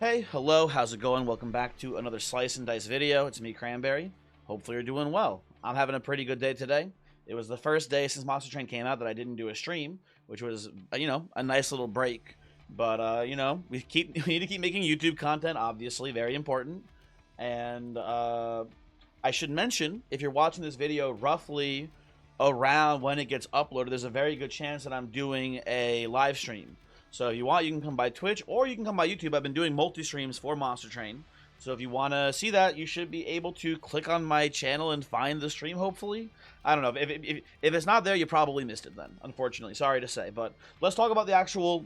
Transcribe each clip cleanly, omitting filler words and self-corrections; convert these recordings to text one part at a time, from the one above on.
Hey, hello, how's it going? Welcome back to another Slice and Dice video. It's me, Cranberry. Hopefully you're doing well. I'm having a pretty good day today. It was the first day since Monster Train came out that I didn't do a stream, which was, a nice little break. But, we need to keep making YouTube content, obviously, very important. And, I should mention, if you're watching this video roughly around when it gets uploaded, there's a very good chance that I'm doing a live stream. So if you want, you can come by Twitch or you can come by YouTube. I've been doing multi-streams for Monster Train. So if you want to see that, you should be able to click on my channel and find the stream, hopefully. I don't know. If it's not there, you probably missed it then, unfortunately. Sorry to say. But let's talk about the actual,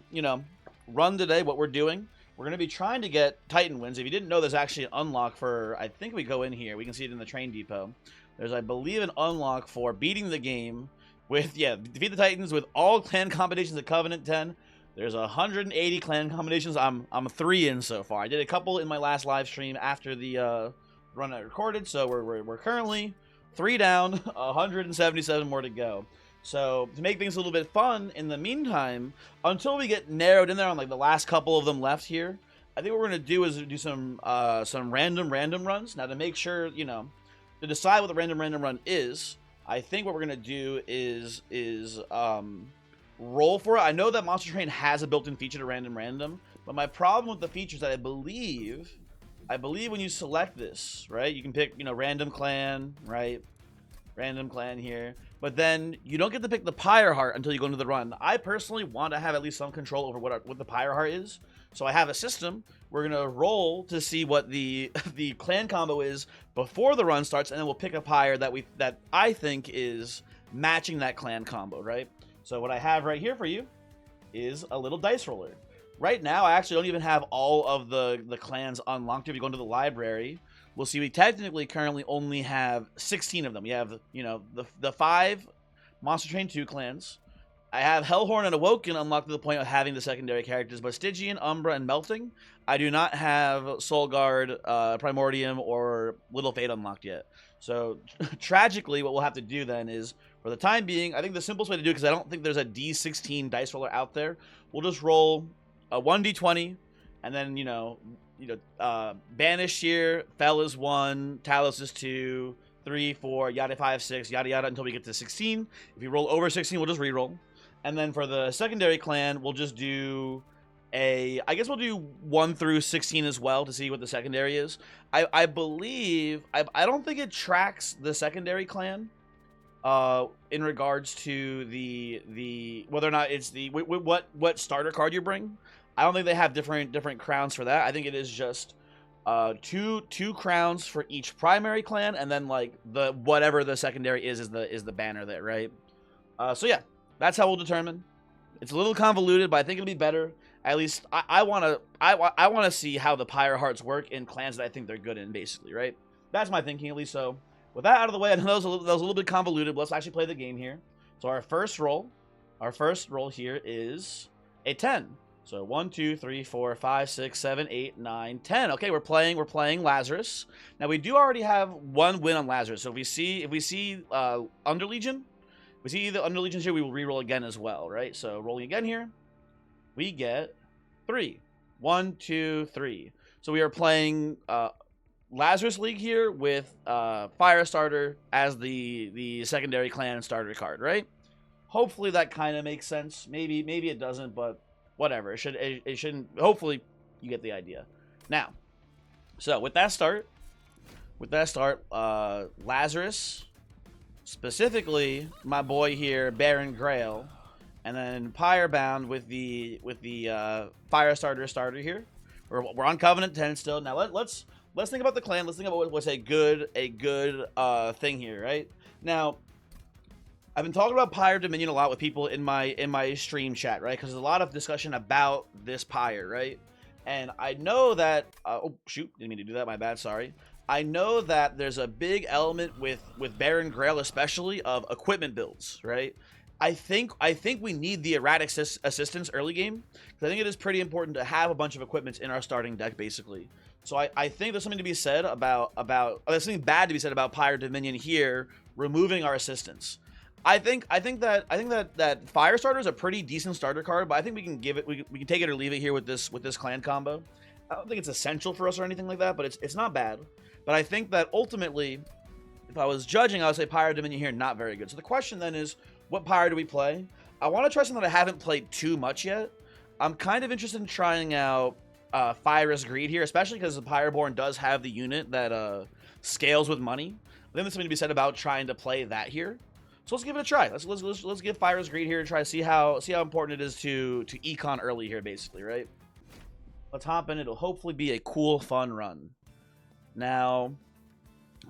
run today, what we're doing. We're going to be trying to get Titan wins. If you didn't know, there's actually an unlock for, I think we go in here. We can see it in the train depot. There's, I believe, an unlock for beating the game with, defeat the Titans with all clan combinations at Covenant 10. There's 180 clan combinations. I'm 3 in so far. I did a couple in my last live stream after the run I recorded, so we're currently 3 down, 177 more to go. So to make things a little bit fun, in the meantime, until we get narrowed in there on like the last couple of them left here, I think what we're gonna do is do some random runs. Now to make sure, to decide what the random run is, I think what we're gonna do is roll for it. I know that Monster Train has a built-in feature to random, but my problem with the feature is that I believe when you select this, right, you can pick, random clan, right, random clan here, but then you don't get to pick the Pyre Heart until you go into the run. I personally want to have at least some control over what the Pyre Heart is, so I have a system. We're gonna roll to see what the clan combo is before the run starts, and then we'll pick a Pyre that I think is matching that clan combo, right? So what I have right here for you is a little dice roller. Right now, I actually don't even have all of the clans unlocked. If you go into the library, we'll see we technically currently only have 16 of them. We have, the 5 Monster Train 2 clans. I have Hellhorn and Awoken unlocked to the point of having the secondary characters, but Stygian, Umbra, and Melting, I do not have Soulguard, Primordium, or Little Fate unlocked yet. So, tragically, what we'll have to do then is, for the time being, I think the simplest way to do it, because I don't think there's a D16 dice roller out there, we'll just roll a 1d20, and then, Banish here, Fell is 1, Talos is 2, 3, 4, yada 5, 6, yada yada, until we get to 16. If you roll over 16, we'll just re-roll. And then for the secondary clan, we'll just do I guess we'll do 1 through 16 as well to see what the secondary is. I believe, I don't think it tracks the secondary clan in regards to the whether or not it's the what starter card you bring. I don't think they have different crowns for that. I think it is just two crowns for each primary clan, and then like the whatever the secondary is the banner there, right? So yeah, that's how we'll determine. It's a little convoluted, but I think it'll be better. At least I want to see how the Pyre Hearts work in clans that I think they're good in, basically, right? That's my thinking, at least. So with that out of the way, I know that was a little bit convoluted, but let's actually play the game here. So our first roll here is a 10. So 1, 2, 3, 4, 5, 6, 7, 8, 9, 10. Okay, we're playing Lazarus. Now we do already have 1 win on Lazarus. So if we see Underlegion, we see the Underlegions here, we will re-roll again as well, right? So rolling again here, we get 3. 1, 2, 3. So we are playing Lazarus League here with Firestarter as the secondary clan starter card, right? Hopefully that kind of makes sense. Maybe it doesn't, but whatever. It shouldn't. Hopefully you get the idea. Now, so with that start, Lazarus, specifically my boy here, Baron Grail, and then Pyrebound with the Firestarter starter here. We're on Covenant 10 still. Now let's think about the clan. Let's think about what's a good thing here, right? Now, I've been talking about Pyre Dominion a lot with people in my stream chat, right? Because there's a lot of discussion about this Pyre, right? And I know that oh shoot, didn't mean to do that. My bad. Sorry. I know that there's a big element with Baron Grail, especially of equipment builds, right? I think we need the erratic assistance early game, because I think it is pretty important to have a bunch of equipments in our starting deck, basically. So I think there's something to be said about there's something bad to be said about Pyre Dominion here removing our assistance. I think that Firestarter is a pretty decent starter card, but I think we can give it we can take it or leave it here with this clan combo. I don't think it's essential for us or anything like that, but it's not bad. But I think that ultimately, if I was judging, I would say Pyro Dominion here, not very good. So the question then is, what Pyro do we play? I want to try something that I haven't played too much yet. I'm kind of interested in trying out Fyrus Greed here, especially because the Pyroborn does have the unit that scales with money. I think there's something to be said about trying to play that here. So let's give it a try. Let's give Fyrus Greed here and try to see how important it is to econ early here, basically, right? Let's hop in. It'll hopefully be a cool, fun run. Now,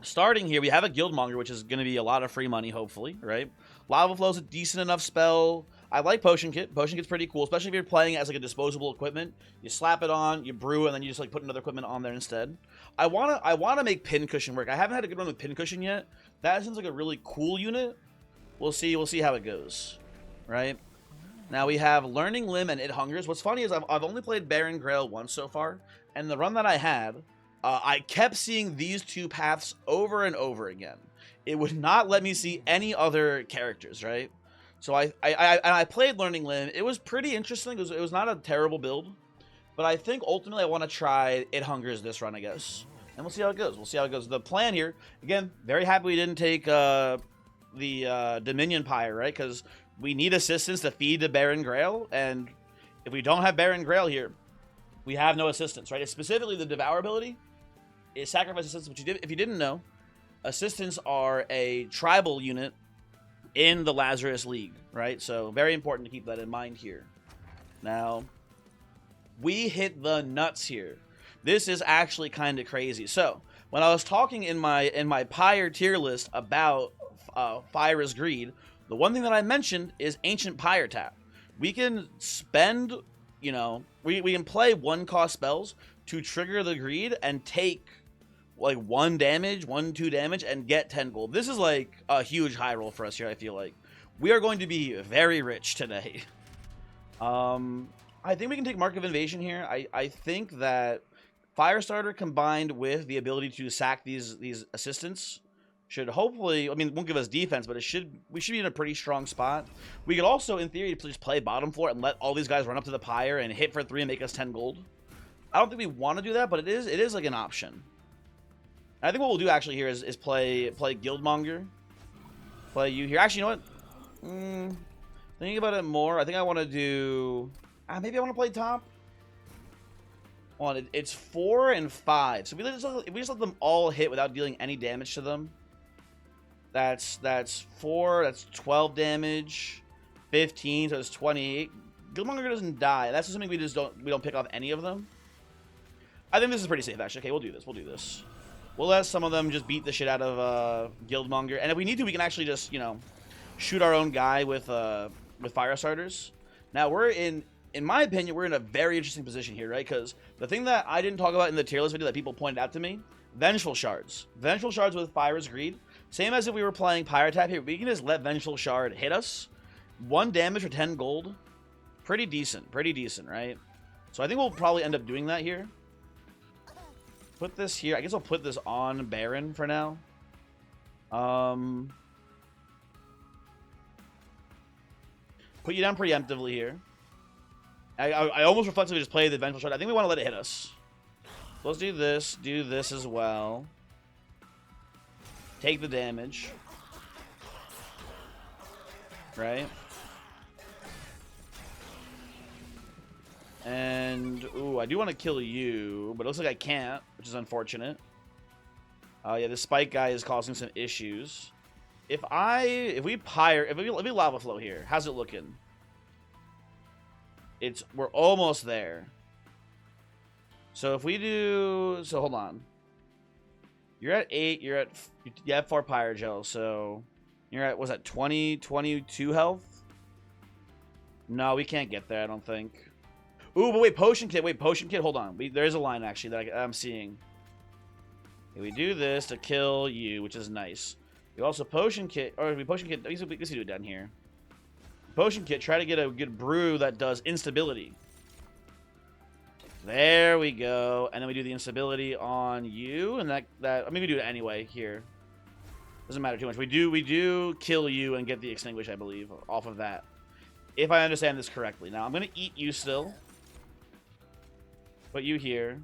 starting here, we have a Guildmonger, which is going to be a lot of free money, hopefully, right? Lava Flow's a decent enough spell. I like Potion Kit. Potion Kit's pretty cool, especially if you're playing it as like a disposable equipment. You slap it on, you brew, and then you just like put another equipment on there instead. I wanna make Pincushion work. I haven't had a good run with Pincushion yet. That seems like a really cool unit. We'll see how it goes, right? Now we have Learning Limb and It Hungers. What's funny is I've only played Baron Grail once so far, and the run that I had, I kept seeing these two paths over and over again. It would not let me see any other characters, right? So I played Learning Limb. It was pretty interesting. It was not a terrible build, but I think ultimately I want to try It Hungers this run, I guess, and we'll see how it goes. We'll see how it goes. The plan here, again, very happy we didn't take the Dominion Pyre, right? Because we need assistance to feed the Baron Grail, and if we don't have Baron Grail here, we have no assistance, right? It's specifically the Devour ability is sacrifice assistance, which if you didn't know, assistants are a tribal unit in the Lazarus League, right? So very important to keep that in mind here. Now, we hit the nuts here. This is actually kind of crazy. So when I was talking in my Pyre tier list about Fyrus Greed, the one thing that I mentioned is Ancient Pyre Tap. We can spend, you know, we can play 1-cost spells to trigger the Greed and take like 2 damage, and get 10 gold. This is like a huge high roll for us here, I feel like. We are going to be very rich today. I think we can take Mark of Invasion here. I think that Firestarter combined with the ability to sack these assistants should hopefully, I mean, it won't give us defense, but we should be in a pretty strong spot. We could also, in theory, just play bottom floor and let all these guys run up to the Pyre and hit for 3 and make us 10 gold. I don't think we want to do that, but it is like an option. I think what we'll do actually here is play Guildmonger. Play you here. Actually, you know what? Thinking about it more, I think I want to do... maybe I want to play top. It's 4 and 5. So if we just let them all hit without dealing any damage to them, that's 4, that's 12 damage, 15, so it's 28. Guildmonger doesn't die. That's assuming we don't pick off any of them. I think this is pretty safe, actually. Okay, we'll do this. We'll let some of them just beat the shit out of Guildmonger, and if we need to, we can actually just, you know, shoot our own guy with fire starters. Now we're in my opinion, we're in a very interesting position here, right? Because the thing that I didn't talk about in the tier list video that people pointed out to me, Vengeful Shards. Vengeful Shards with Fyrus Greed. Same as if we were playing Pyre Tap here. We can just let Vengeful Shard hit us. 1 damage for 10 gold. Pretty decent, right? So I think we'll probably end up doing that here. Put this here. I guess I'll put this on Baron for now. Put you down preemptively here. I almost reflexively just played the Vengeful Shard. I think we want to let it hit us. So let's do this as well. Take the damage. Right? And, ooh, I do want to kill you, but it looks like I can't, which is unfortunate. Yeah, this spike guy is causing some issues. If we lava flow here, how's it looking? We're almost there. So if we do, so hold on. You're at 8, you have 4 Pyrogel, so you're at, was that 20, 22 health? No, we can't get there, I don't think. Ooh, but wait, Potion Kit, hold on. There is a line, actually, that I'm seeing. Okay, we do this to kill you, which is nice. We also Potion Kit, or we Potion Kit, I guess we do it down here. Potion Kit, try to get a good brew that does instability. There we go. And then we do the instability on you, and that I mean, we do it anyway here. Doesn't matter too much. We do kill you and get the extinguish, I believe, off of that. If I understand this correctly. Now, I'm going to eat you still. Put you here.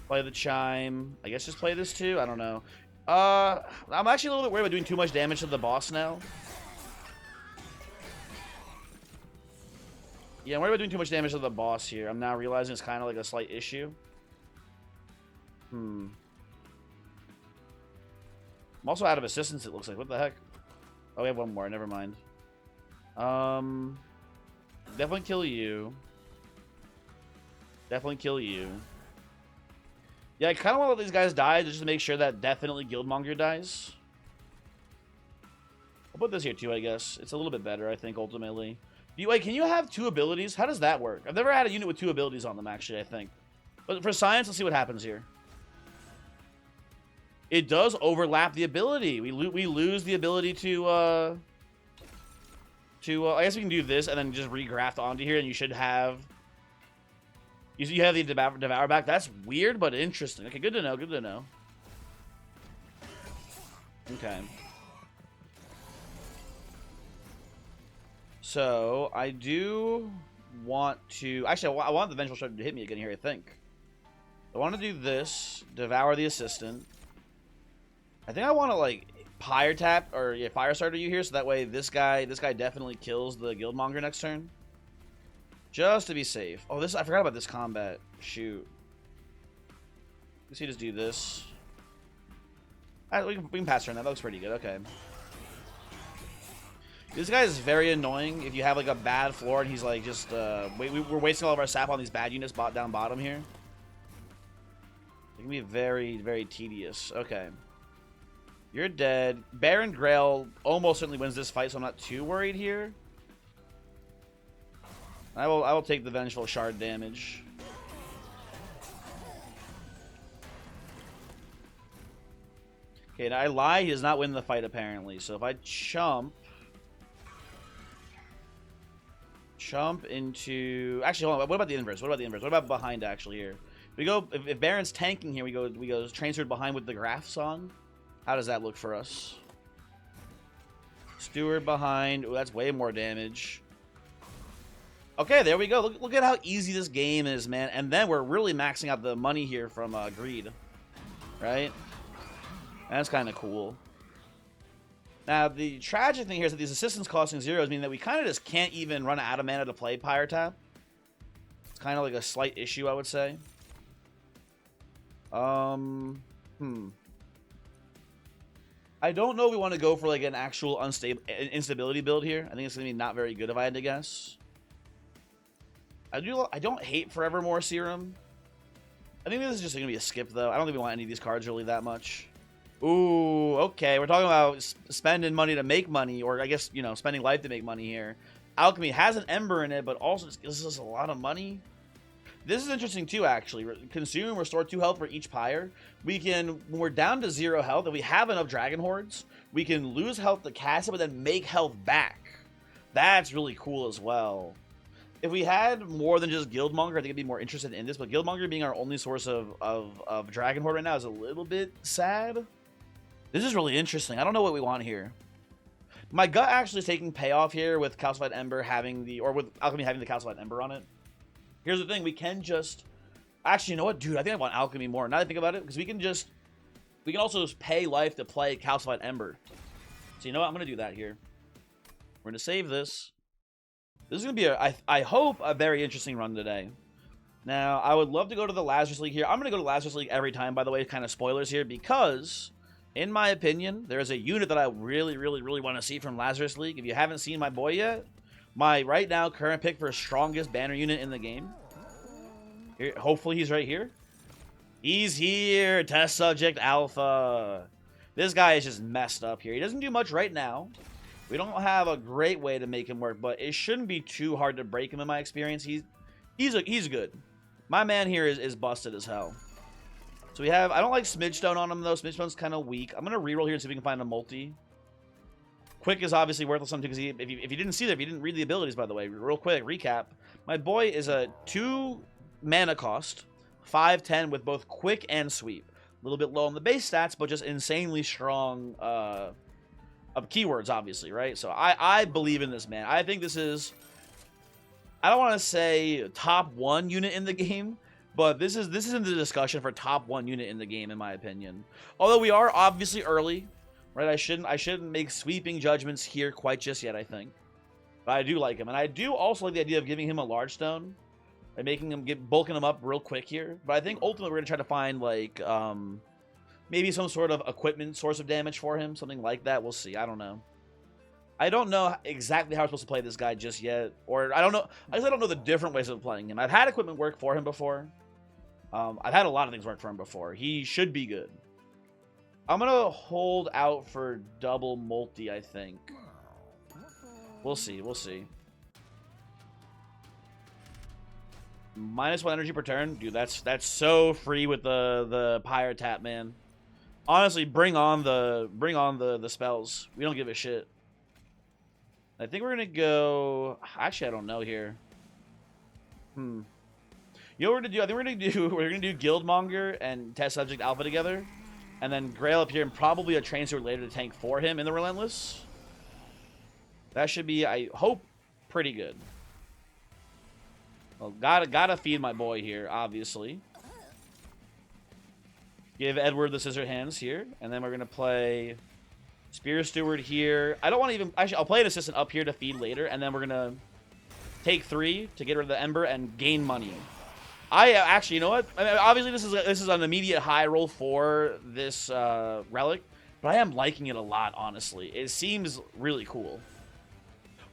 Play the chime. I guess just play this too. I don't know. I'm actually a little bit worried about doing too much damage to the boss now. Yeah, I'm worried about doing too much damage to the boss here. I'm now realizing it's kind of like a slight issue. I'm also out of assistance, it looks like. What the heck? Oh, we have one more. Never mind. Definitely kill you. Definitely kill you. Yeah, I kind of want to let these guys die just to make sure that definitely Guildmonger dies. I'll put this here too, I guess. It's a little bit better, I think, ultimately. Wait, can you have 2 abilities? How does that work? I've never had a unit with 2 abilities on them, actually, I think. But for science, let's see what happens here. It does overlap the ability. We lose the ability to I guess we can do this and then just regraft onto here, and you should have... You have the Devour back. That's weird, but interesting. Okay, good to know, good to know. Okay. So, I do want to... Actually, I want the Vengeful Strike to hit me again here, I think. I want to do this. Devour the Assistant. I think I want to, like, Pyre Tap, or yeah, Fire Starter you here, so that way this guy definitely kills the Guildmonger next turn. Just to be safe. Oh, I forgot about this combat. Shoot. Let's see, just do this. Alright, we can pass turn that. That looks pretty good. Okay. This guy is very annoying if you have like a bad floor and he's like just we're wasting all of our sap on these bad units down bottom here. It can be very, very tedious. Okay. You're dead. Baron Grail almost certainly wins this fight, so I'm not too worried here. I will take the Vengeful Shard damage. Okay, now I lie, he does not win the fight apparently. So if I chump into... Actually, hold on. What about the inverse? What about the inverse? What about behind actually here? We go... If Baron's tanking here, we go Train Steward behind with the Graphs on. How does that look for us? Steward behind. Oh, that's way more damage. Okay, there we go. Look at how easy this game is, man. And then we're really maxing out the money here from Greed. Right? That's kind of cool. Now, the tragic thing here is that these assistants costing zeros mean that we kind of just can't even run out of mana to play Pyre Tap. It's kind of like a slight issue, I would say. I don't know if we want to go for like an actual instability build here. I think it's going to be not very good if I had to guess. I don't hate Forevermore Serum. I think this is just going to be a skip, though. I don't think we want any of these cards really that much. Ooh, okay. We're talking about spending money to make money, or I guess, you know, spending life to make money here. Alchemy has an Ember in it, but also just gives us a lot of money. This is interesting, too, actually. Consume, restore 2 health for each Pyre. We can, when we're down to 0 health, if we have enough Dragon Hordes, we can lose health to cast it, but then make health back. That's really cool as well. If we had more than just Guildmonger, I think I'd be more interested in this, but Guildmonger being our only source of Dragon Horde right now is a little bit sad. This is really interesting. I don't know what we want here. My gut actually is taking payoff here with Calcified Ember having the, or with Alchemy having the Calcified Ember on it. Here's the thing, we can just, actually, you know what, dude, I think I want Alchemy more. Now that I think about it, because we can also just pay life to play Calcified Ember. So you know what, I'm going to do that here. We're going to save this. This is going to be, I hope, a very interesting run today. Now, I would love to go to the Lazarus League here. I'm going to go to Lazarus League every time, by the way, kind of spoilers here, because, in my opinion, there is a unit that I really, really, really want to see from Lazarus League. If you haven't seen my boy yet, my right now current pick for strongest banner unit in the game. Here, hopefully he's right here. He's here, Test Subject Alpha. This guy is just messed up here. He doesn't do much right now. We don't have a great way to make him work, but it shouldn't be too hard to break him in my experience. He's good. My man here is busted as hell. So we have, I don't like Smidgestone on him though. Smidgestone's kind of weak. I'm gonna reroll here and see if we can find a multi. Quick is obviously worthless something because if you didn't see that, if you didn't read the abilities, by the way, real quick recap. My boy is a 2 mana cost, 5/10 with both quick and sweep. A little bit low on the base stats, but just insanely strong of keywords, obviously, right? So I believe in this man. I think this is I don't want to say top 1 unit in the game, but this isn't the discussion for top 1 unit in the game, in my opinion. Although we are obviously early, right? I shouldn't make sweeping judgments here quite just yet, I think. But I do like him, and I do also like the idea of giving him a large stone and making him bulking him up real quick here. But I think ultimately we're gonna try to find like maybe some sort of equipment source of damage for him, something like that. We'll see. I don't know. I don't know exactly how I'm supposed to play this guy just yet, or I don't know. I guess I don't know the different ways of playing him. I've had equipment work for him before. I've had a lot of things work for him before. He should be good. I'm gonna hold out for double multi, I think. We'll see. We'll see. -1 energy per turn, dude. That's so free with the pyre tap, man. Honestly, bring on the spells. We don't give a shit. I think we're gonna go. Actually, I don't know here. You know what we're gonna do? I think we're gonna do Guildmonger and Test Subject Alpha together, and then Grail up here, and probably a Train Steward later to tank for him in the Relentless. That should be, I hope, pretty good. Well, gotta feed my boy here, obviously. Give Edward the scissor hands here, and then we're gonna play Spear Steward here. I don't want to even... Actually, I'll play an assistant up here to feed later, and then we're going to take 3 to get rid of the Ember and gain money. I actually, you know what? I mean, obviously, this is an immediate high roll for this relic, but I am liking it a lot, honestly. It seems really cool.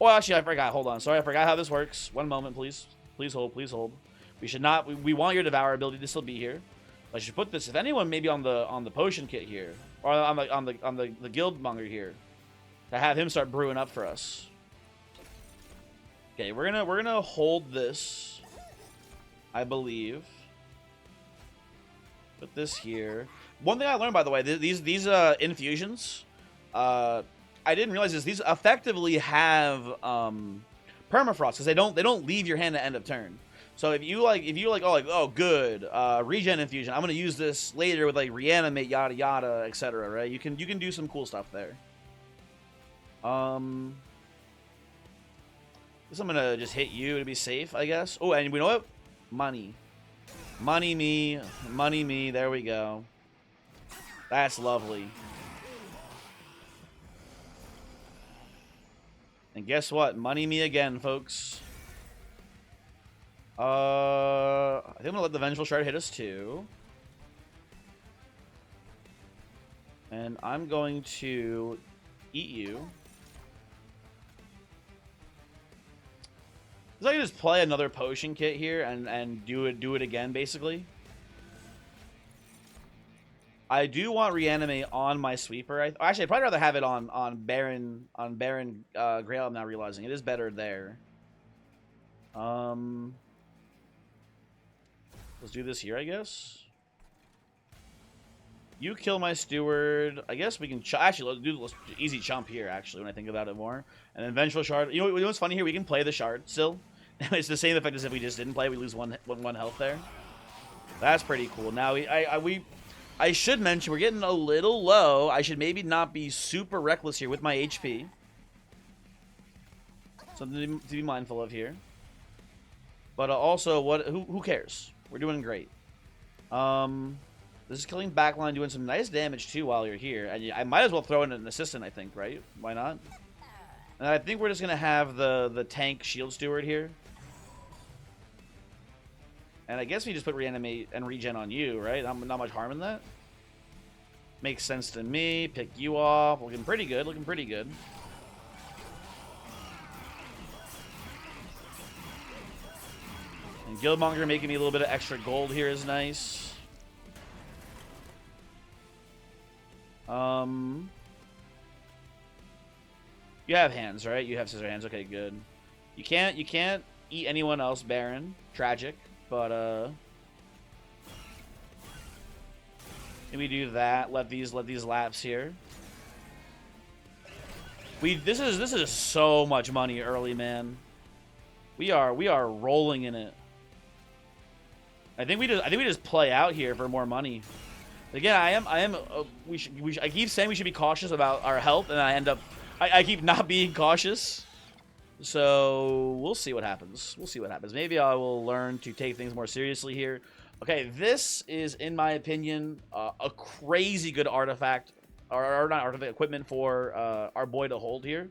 Oh, actually, I forgot. Hold on. Sorry, I forgot how this works. One moment, please. Please hold. Please hold. We should not... We want your Devour ability to still be here. I should put this, if anyone, maybe on the potion kit here, or on the Guildmonger here, to have him start brewing up for us. Okay, we're gonna hold this, I believe. Put this here. One thing I learned, by the way, these infusions, I didn't realize this. These effectively have permafrost because they don't leave your hand at end of turn. So if you like, oh good, regen infusion, I'm gonna use this later with like reanimate, yada yada, etc. Right? You can do some cool stuff there. Guess I'm gonna just hit you to be safe, I guess. Oh, and we know what? Money me. There we go. That's lovely. And guess what? Money me again, folks. I think I'm gonna let the Vengeful Shard hit us too. And I'm going to eat you. Because I can just play another potion kit here and do it again, basically. I do want reanimate on my sweeper. Actually, I'd probably rather have it on Baron Grail. I'm now realizing it is better there. Let's do this here, I guess. You kill my steward. I guess we can... Actually, let's do easy chump here, actually, when I think about it more. And then Vengeful Shard. You know what's funny here? We can play the shard still. It's the same effect as if we just didn't play. We lose one health there. That's pretty cool. Now, I should mention, we're getting a little low. I should maybe not be super reckless here with my HP. Something to be mindful of here. But also, who cares? We're doing great. This is killing backline, doing some nice damage too while you're here. And I might as well throw in an assistant, I think, right? Why not? And I think we're just gonna have the tank shield steward here. And I guess we just put reanimate and regen on you, right? Not much harm in that. Makes sense to me. Pick you off. Looking pretty good. Looking pretty good. And Guildmonger making me a little bit of extra gold here is nice. You have hands, right? You have scissor hands. Okay, good. You can't eat anyone else, Baron. Tragic, but maybe do that. Let these lapse here. This is so much money early, man. We are rolling in it. I think we just play out here for more money. Again, I keep saying we should be cautious about our health, and I keep not being cautious. So we'll see what happens. We'll see what happens. Maybe I will learn to take things more seriously here. Okay, this is, in my opinion, a crazy good artifact, or not artifact, equipment for our boy to hold here.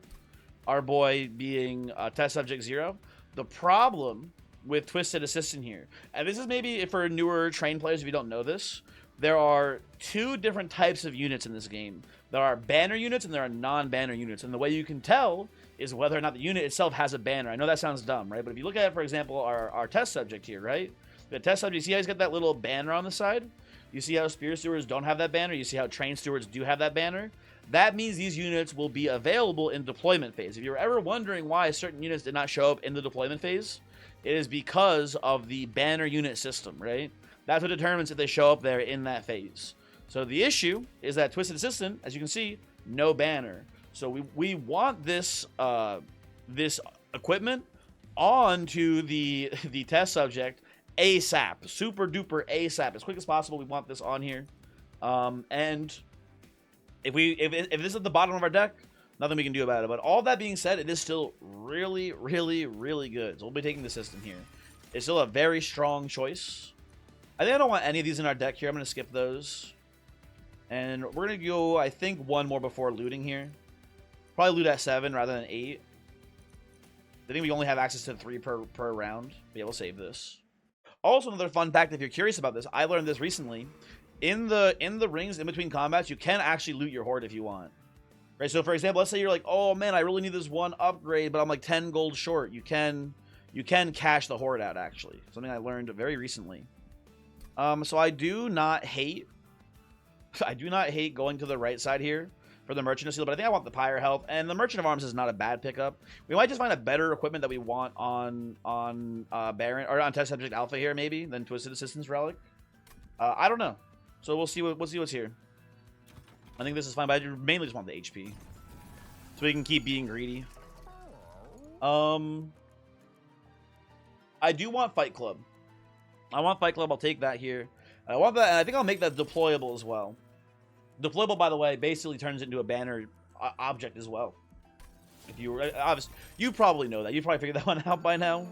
Our boy being Test Subject 0. The problem with Twisted Assistant here, and this is maybe for newer train players if you don't know this, there are two different types of units in this game. There are banner units and there are non-banner units, and the way you can tell is whether or not the unit itself has a banner. I know that sounds dumb, right? But if you look at it, for example, our test subject here, right? The test subject, you see how he's got that little banner on the side? You see how Spear Stewards don't have that banner? You see how Train Stewards do have that banner? That means these units will be available in deployment phase. If you're ever wondering why certain units did not show up in the deployment phase, it is because of the banner unit system, right? That's what determines if they show up there in that phase. So the issue is that Twisted Assistant, as you can see, no banner. So we want this this equipment onto the test subject ASAP, super duper ASAP, as quick as possible. We want this on here, and if this is at the bottom of our deck, nothing we can do about it. But all that being said, it is still really, really, really good. So we'll be taking the system here. It's still a very strong choice. I think I don't want any of these in our deck here. I'm going to skip those. And we're going to go, I think, one more before looting here. Probably loot at 7 rather than 8. I think we only have access to 3 per round. But yeah, we'll save this. Also, another fun fact, if you're curious about this, I learned this recently. In the rings, in between combats, you can actually loot your horde if you want. Right, so for example, let's say you're like, oh man, I really need this one upgrade, but I'm like 10 gold short. You can cash the horde out, actually. Something I learned very recently. So I do not hate going to the right side here for the Merchant of Steel, but I think I want the Pyre Health, and the Merchant of Arms is not a bad pickup. We might just find a better equipment that we want on Baron, or on Test Subject Alpha here, maybe, than Twisted Assistance Relic. I don't know. So we'll see what's here. I think this is fine, but I mainly just want the HP. So we can keep being greedy. I do want Fight Club. I want Fight Club. I'll take that here. I want that, and I think I'll make that deployable as well. Deployable, by the way, basically turns into a banner object as well. If you were, obviously, you probably know that. You probably figured that one out by now.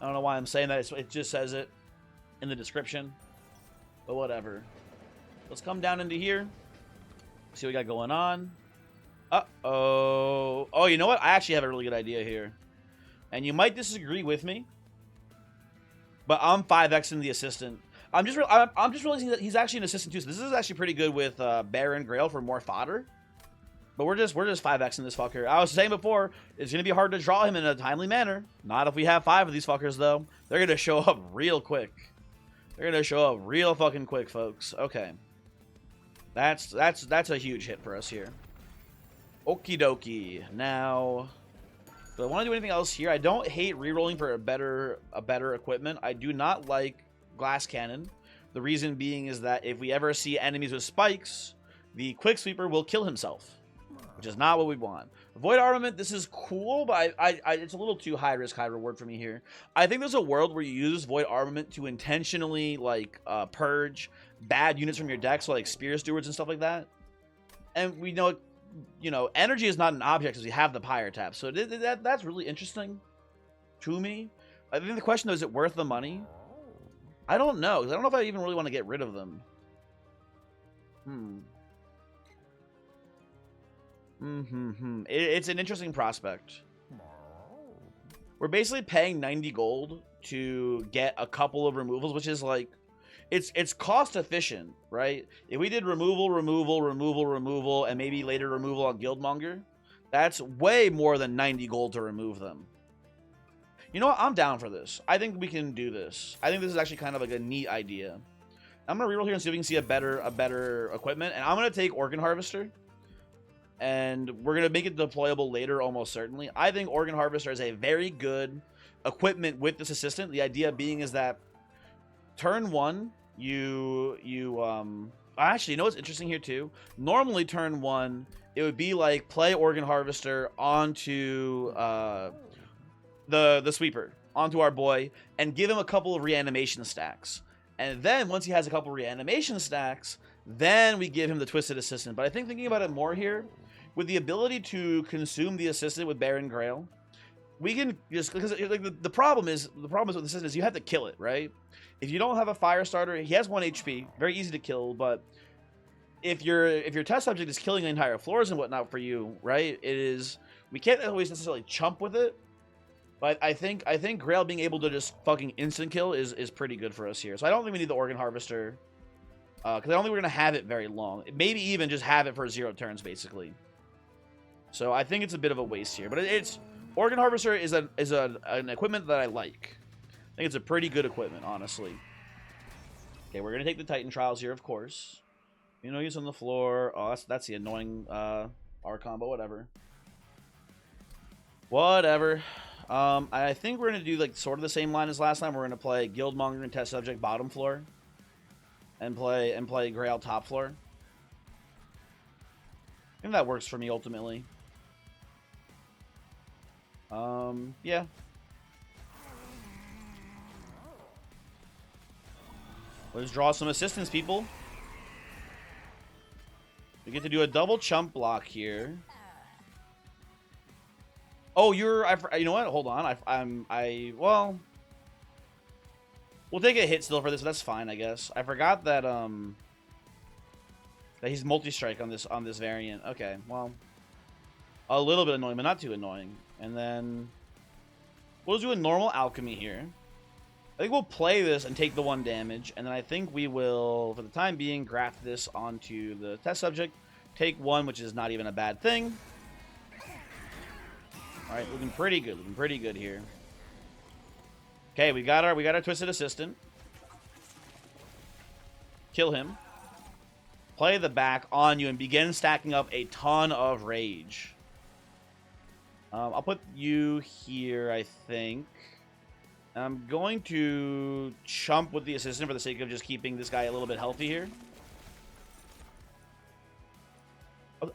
I don't know why I'm saying that. It just says it in the description. But whatever. Let's come down into here. See what we got going on. Uh-oh. Oh, you know what? I actually have a really good idea here. And you might disagree with me. But I'm 5Xing the assistant. I'm just realizing that he's actually an assistant too. So this is actually pretty good with Baron Grail for more fodder. But we're just 5Xing this fucker. I was saying before, it's gonna be hard to draw him in a timely manner. Not if we have 5 of these fuckers though. They're gonna show up real quick. They're gonna show up real fucking quick, folks. Okay. That's a huge hit for us here. Okie dokie. Now, do I want to do anything else here? I don't hate rerolling for a better equipment. I do not like glass cannon. The reason being is that if we ever see enemies with spikes, the quick sweeper will kill himself, which is not what we want. Void armament, this is cool, but it's a little too high risk, high reward for me here. I think there's a world where you use void armament to intentionally like purge bad units from your deck, so like Spear Stewards and stuff like that. And we know, you know, energy is not an object because we have the Pyre tap, so that's really interesting to me. I think the question though, is it worth the money? I don't know, because I don't know if I even really want to get rid of them. It's an interesting prospect. We're basically paying 90 gold to get a couple of removals, which is like, it's cost efficient, right? If we did removal, and maybe later removal on Guildmonger, that's way more than 90 gold to remove them. You know what? I'm down for this. I think we can do this. I think this is actually kind of like a neat idea. I'm gonna reroll here and see if we can see a better equipment, and I'm gonna take Organ Harvester. And we're going to make it deployable later, almost certainly. I think Organ Harvester is a very good equipment with this assistant. The idea being is that turn 1, actually, you know what's interesting here too? Normally, turn 1, it would be like play Organ Harvester onto the sweeper, onto our boy, and give him a couple of reanimation stacks. And then, once he has a couple of reanimation stacks, then we give him the Twisted Assistant. But I think thinking about it more here, with the ability to consume the assistant with Baron Grail, we can just because like the problem is with the system is you have to kill it, right? If you don't have a fire starter, he has 1 HP, very easy to kill. But if your test subject is killing the entire floors and whatnot for you, right? It is we can't always necessarily chump with it. But I think Grail being able to just fucking instant kill is pretty good for us here. So I don't think we need the Organ Harvester. Because I don't think we're going to have it very long. Maybe even just have it for 0 turns, basically. So I think it's a bit of a waste here. But it's Organ Harvester is an equipment that I like. I think it's a pretty good equipment, honestly. Okay, we're going to take the Titan Trials here, of course. You know, he's on the floor. Oh, that's the annoying R combo, whatever. Whatever. I think we're going to do like sort of the same line as last time. We're going to play Guildmonger and Test Subject bottom floor. And play Grail top floor. I think that works for me ultimately. Yeah. Let's draw some assistance, people. We get to do a double chump block here. Oh, you know what? Hold on. Well, we'll take a hit still for this, but that's fine, I guess. I forgot that that he's multi-strike on this variant. Okay, well, a little bit annoying, but not too annoying. And then we'll do a normal alchemy here. I think we'll play this and take the 1 damage, and then I think we will, for the time being, graft this onto the test subject. Take 1, which is not even a bad thing. All right, looking pretty good here. Okay, we got our Twisted Assistant. Kill him. Play the back on you and begin stacking up a ton of rage. I'll put you here, I think. I'm going to chump with the assistant for the sake of just keeping this guy a little bit healthy here.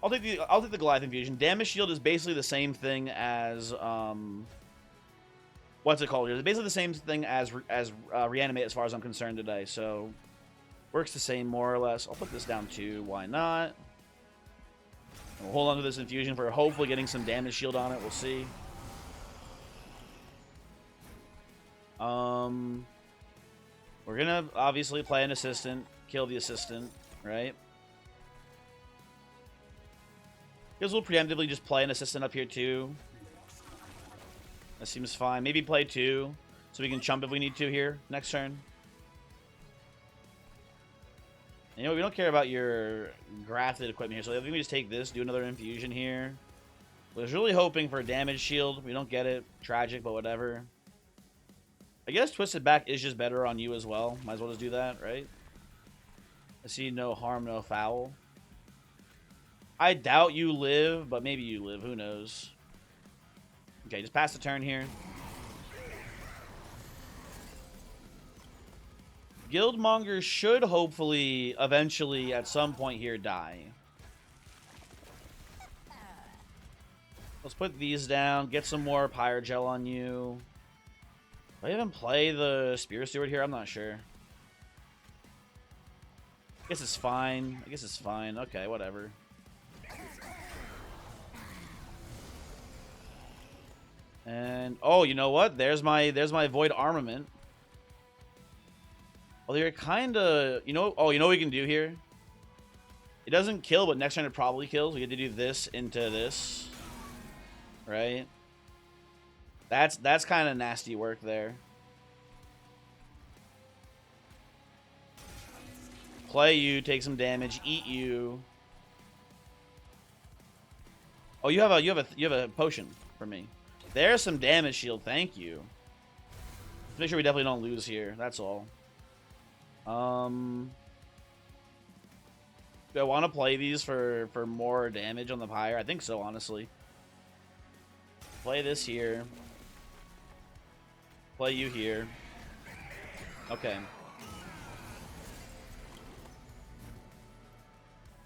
I'll take the Goliath Infusion. Damage shield is basically the same thing as what's it called? It's basically the same thing as reanimate as far as I'm concerned today. So works the same more or less. I'll put this down too. Why not? We'll hold on to this infusion for hopefully getting some damage shield on it. We'll see. We're gonna obviously play an assistant, kill the assistant, right? Because we'll preemptively just play an assistant up here too. That seems fine. Maybe play 2, so we can chump if we need to here next turn. You know, we don't care about your grafted equipment here, so I think we just take this, do another infusion here. I was really hoping for a damage shield. We don't get it. Tragic, but whatever. I guess Twisted Back is just better on you as well. Might as well just do that, right? I see no harm, no foul. I doubt you live, but maybe you live. Who knows? Okay, just pass the turn here. Guildmonger should hopefully, eventually, at some point here, die. Let's put these down. Get some more Pyrogel on you. Do I even play the Spear Steward here? I'm not sure. I guess it's fine. Okay, whatever. And oh, you know what? There's my Void Armament. Well, you're kind of, you know. Oh, you know what we can do here? It doesn't kill, but next turn it probably kills. We get to do this into this, right? That's kind of nasty work there. Play you, take some damage, eat you. Oh, you have a potion for me. There's some damage shield. Thank you. Let's make sure we definitely don't lose here. That's all. Do I want to play these for more damage on the pyre? I think so, honestly. Play this here. Play you here. Okay.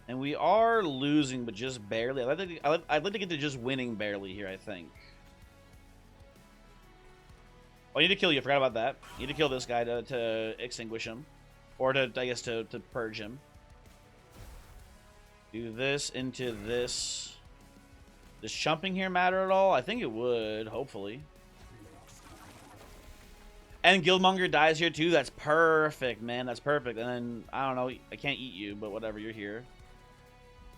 And we are losing, but just barely. I'd like to get to just winning barely here, I think. Oh, I need to kill you. I forgot about that. I need to kill this guy to extinguish him. Or to, I guess, to purge him. Do this into this. Does chumping here matter at all? I think it would, hopefully. And Guildmonger dies here too. That's perfect, man. That's perfect. And then I don't know. I can't eat you, but whatever. You're here.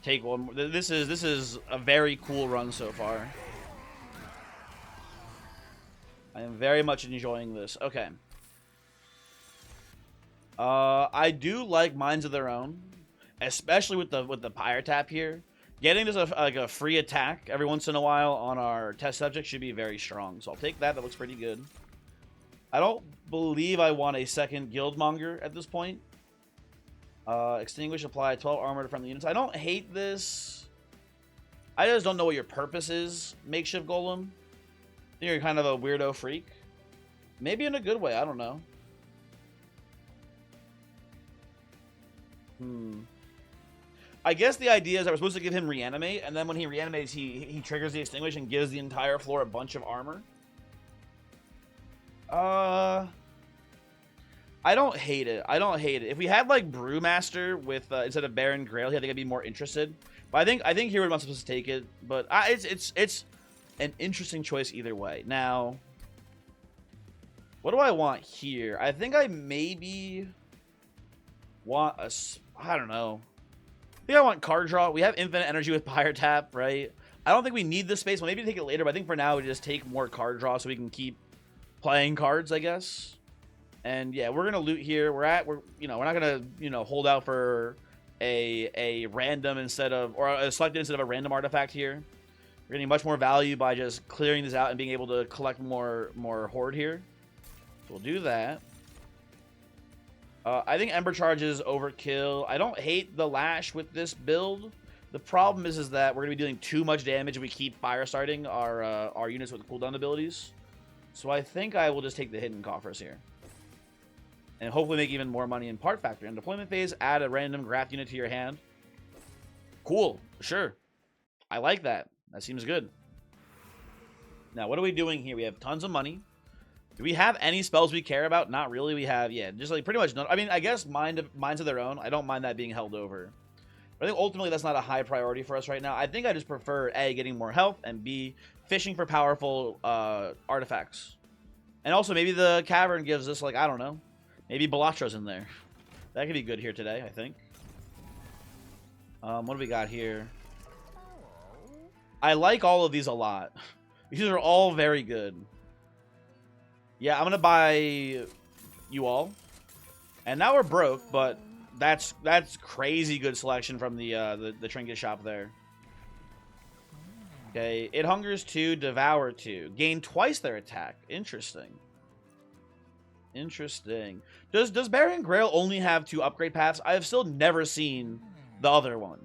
Take one more. This is a very cool run so far. I am very much enjoying this. Okay. I do like Minds of Their Own, especially with the Pyre Tap here. Getting this like a free attack every once in a while on our test subject should be very strong. So I'll take that. That looks pretty good. I don't believe I want a second Guildmonger at this point. Extinguish, apply 12 armor to friendly units. I don't hate this. I just don't know what your purpose is, Makeshift Golem. You're kind of a weirdo freak. Maybe in a good way, I don't know. I guess the idea is I was supposed to give him Reanimate, and then when he reanimates, he triggers the Extinguish and gives the entire floor a bunch of armor. I don't hate it. I don't hate it. If we had like Brewmaster with instead of Baron Grail, I think I'd be more interested. But I think here I'm supposed to take it. But it's an interesting choice either way. Now, what do I want here? I think I maybe want a. I don't know. I think I want card draw. We have infinite energy with Pyre Tap, right? I don't think we need this space. Well, maybe take it later. But I think for now we just take more card draw so we can keep playing cards, I guess. And yeah, we're gonna loot here. We're not gonna hold out for a random instead of or a selected instead of a random artifact here. We're getting much more value by just clearing this out and being able to collect more horde here. So we'll do that. I think Ember Charge is overkill. I don't hate the Lash with this build. The problem is that we're gonna be dealing too much damage if we keep fire starting our units with cooldown abilities. So I think I will just take the hidden coffers here. And hopefully make even more money in part factor. In deployment phase, add a random graft unit to your hand. Cool. Sure. I like that. That seems good. Now, what are we doing here? We have tons of money. Do we have any spells we care about? Not really. We have, yeah, just like pretty much none. I mean, I guess Minds of Their Own. I don't mind that being held over. But I think ultimately that's not a high priority for us right now. I think I just prefer A, getting more health, and B, fishing for powerful artifacts. And also maybe the cavern gives us, like, I don't know. Maybe Balatro's in there. That could be good here today, I think. What do we got here? I like all of these a lot. These are all very good. Yeah, I'm going to buy you all. And now we're broke, but that's crazy good selection from the trinket shop there. Okay, it hungers 2, devour 2. Gain twice their attack. Interesting. Interesting. Does Baron Grail only have 2 upgrade paths? I have still never seen the other one.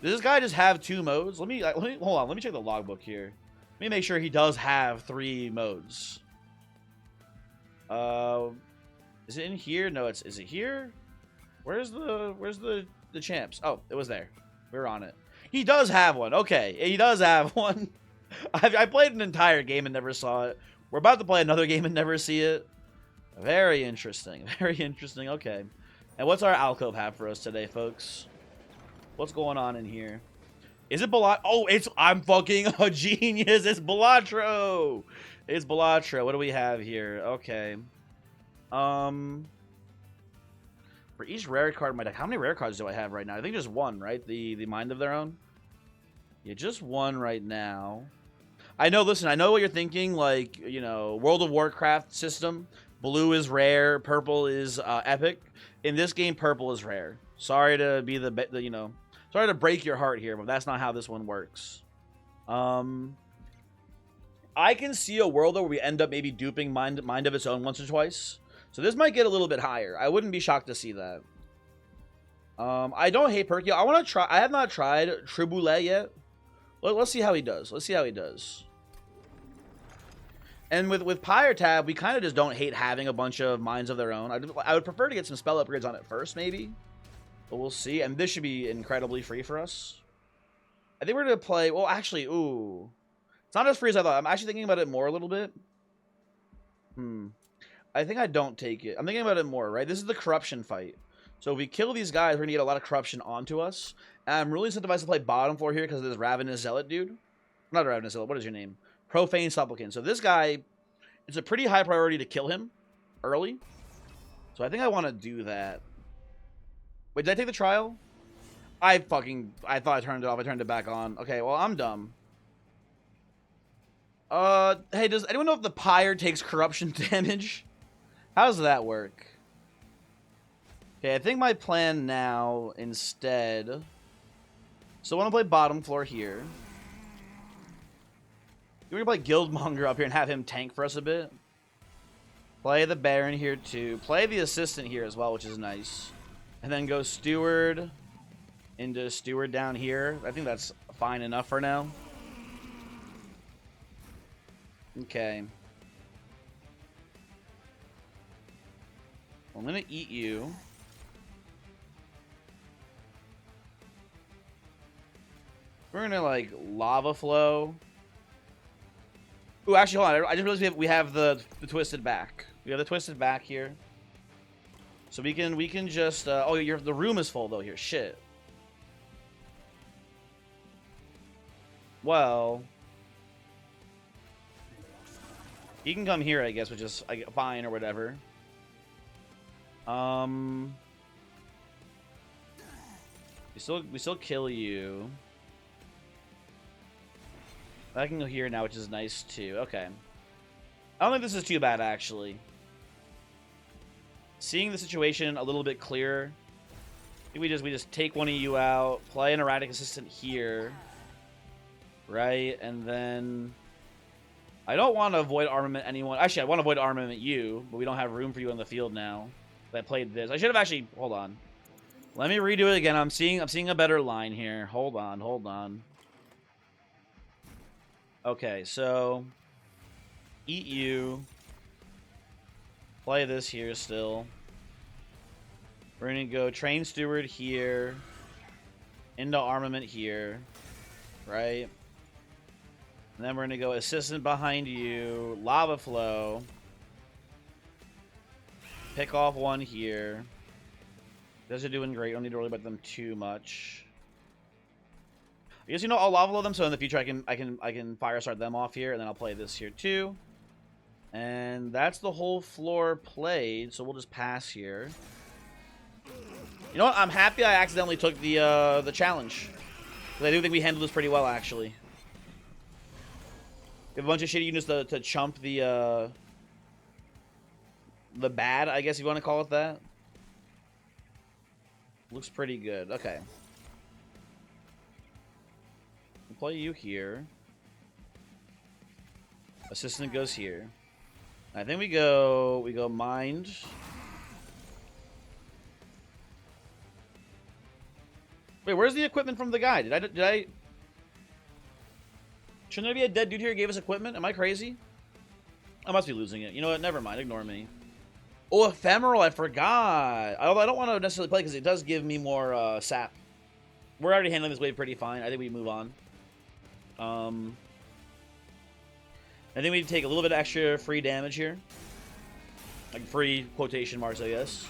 Does this guy just have 2 modes? Let me hold on. Let me check the logbook here. Let me make sure he does have 3 modes. Is it in here? No, is it here? Where's the champs? Oh, it was there. We're on it. He does have one. Okay, he does have one. I played an entire game and never saw it. We're about to play another game and never see it. Very interesting. Very interesting. Okay. And what's our alcove have for us today, folks? What's going on in here? Is it Balat? Oh, I'm fucking a genius. It's Balatro. It's Balatro. What do we have here? Okay. For each rare card in my deck, how many rare cards do I have right now? I think just 1, right? The Mind of Their Own? Yeah, just 1 right now. I know, listen, I know what you're thinking, like, World of Warcraft system. Blue is rare, purple is epic. In this game, purple is rare. Sorry to be sorry to break your heart here, but that's not how this one works. I can see a world where we end up maybe duping Mind of Its Own once or twice. So this might get a little bit higher. I wouldn't be shocked to see that. I don't hate Perkio. I want to try. I have not tried Triboulet yet. Let's see how he does. Let's see how he does. And with Pyre Tab, we kind of just don't hate having a bunch of Minds of Their Own. I would prefer to get some spell upgrades on it first, maybe. But we'll see. And this should be incredibly free for us. I think we're going to play... Well, actually, ooh. It's not as free as I thought. I'm actually thinking about it more a little bit. I think I don't take it. I'm thinking about it more, right? This is the corruption fight. So if we kill these guys, we're going to get a lot of corruption onto us. And I'm really incentivized to play bottom floor here because of this Ravenous Zealot dude. Not a Ravenous Zealot. What is your name? Profane Supplicant. So this guy, it's a pretty high priority to kill him early. So I think I want to do that. Wait, did I take the trial? I thought I turned it off. I turned it back on. Okay, well, I'm dumb. Hey, does anyone know if the Pyre takes corruption damage? How does that work? Okay, I think my plan now, instead... So I want to play bottom floor here. We're going to play Guildmonger up here and have him tank for us a bit. Play the Baron here, too. Play the Assistant here as well, which is nice. And then go Steward into Steward down here. I think that's fine enough for now. Okay. Well, I'm going to eat you. We're going to, like, Lava Flow. Ooh, actually, hold on. I just realized we have the Twisted Back. We have the Twisted Back here. So we can just... oh, the room is full, though, here. Shit. Well... He can come here, I guess, which is fine or whatever. We still kill you. I can go here now, which is nice too. Okay. I don't think this is too bad, actually. Seeing the situation a little bit clearer. I think we just take one of you out, play an erratic assistant here, right, and then. I don't want to avoid armament anyone. Actually, I want to avoid armament you, but we don't have room for you on the field now. I played this. I should have actually... Hold on. Let me redo it again. I'm seeing a better line here. Hold on. Okay, so... Eat you. Play this here still. We're going to go Train Steward here. Into armament here. Right? And then we're going to go Assistant behind you, Lava Flow. Pick off one here. You guys are doing great. Don't need to worry about them too much. I guess, I'll Lava Flow them, so in the future I can fire start them off here, and then I'll play this here too. And that's the whole floor played, so we'll just pass here. You know what? I'm happy I accidentally took the challenge. Because I do think we handled this pretty well, actually. We have a bunch of shitty units to chump the bad, I guess you want to call it that. Looks pretty good. Okay. We'll play you here. Assistant goes here. I think we go Mind. Wait, where's the equipment from the guy? Did I... Shouldn't there be a dead dude here who gave us equipment? Am I crazy? I must be losing it. You know what? Never mind. Ignore me. Oh, Ephemeral. I forgot. Although I don't want to necessarily play because it does give me more sap. We're already handling this wave pretty fine. I think we move on. I think we take a little bit of extra free damage here. Like free quotation marks, I guess.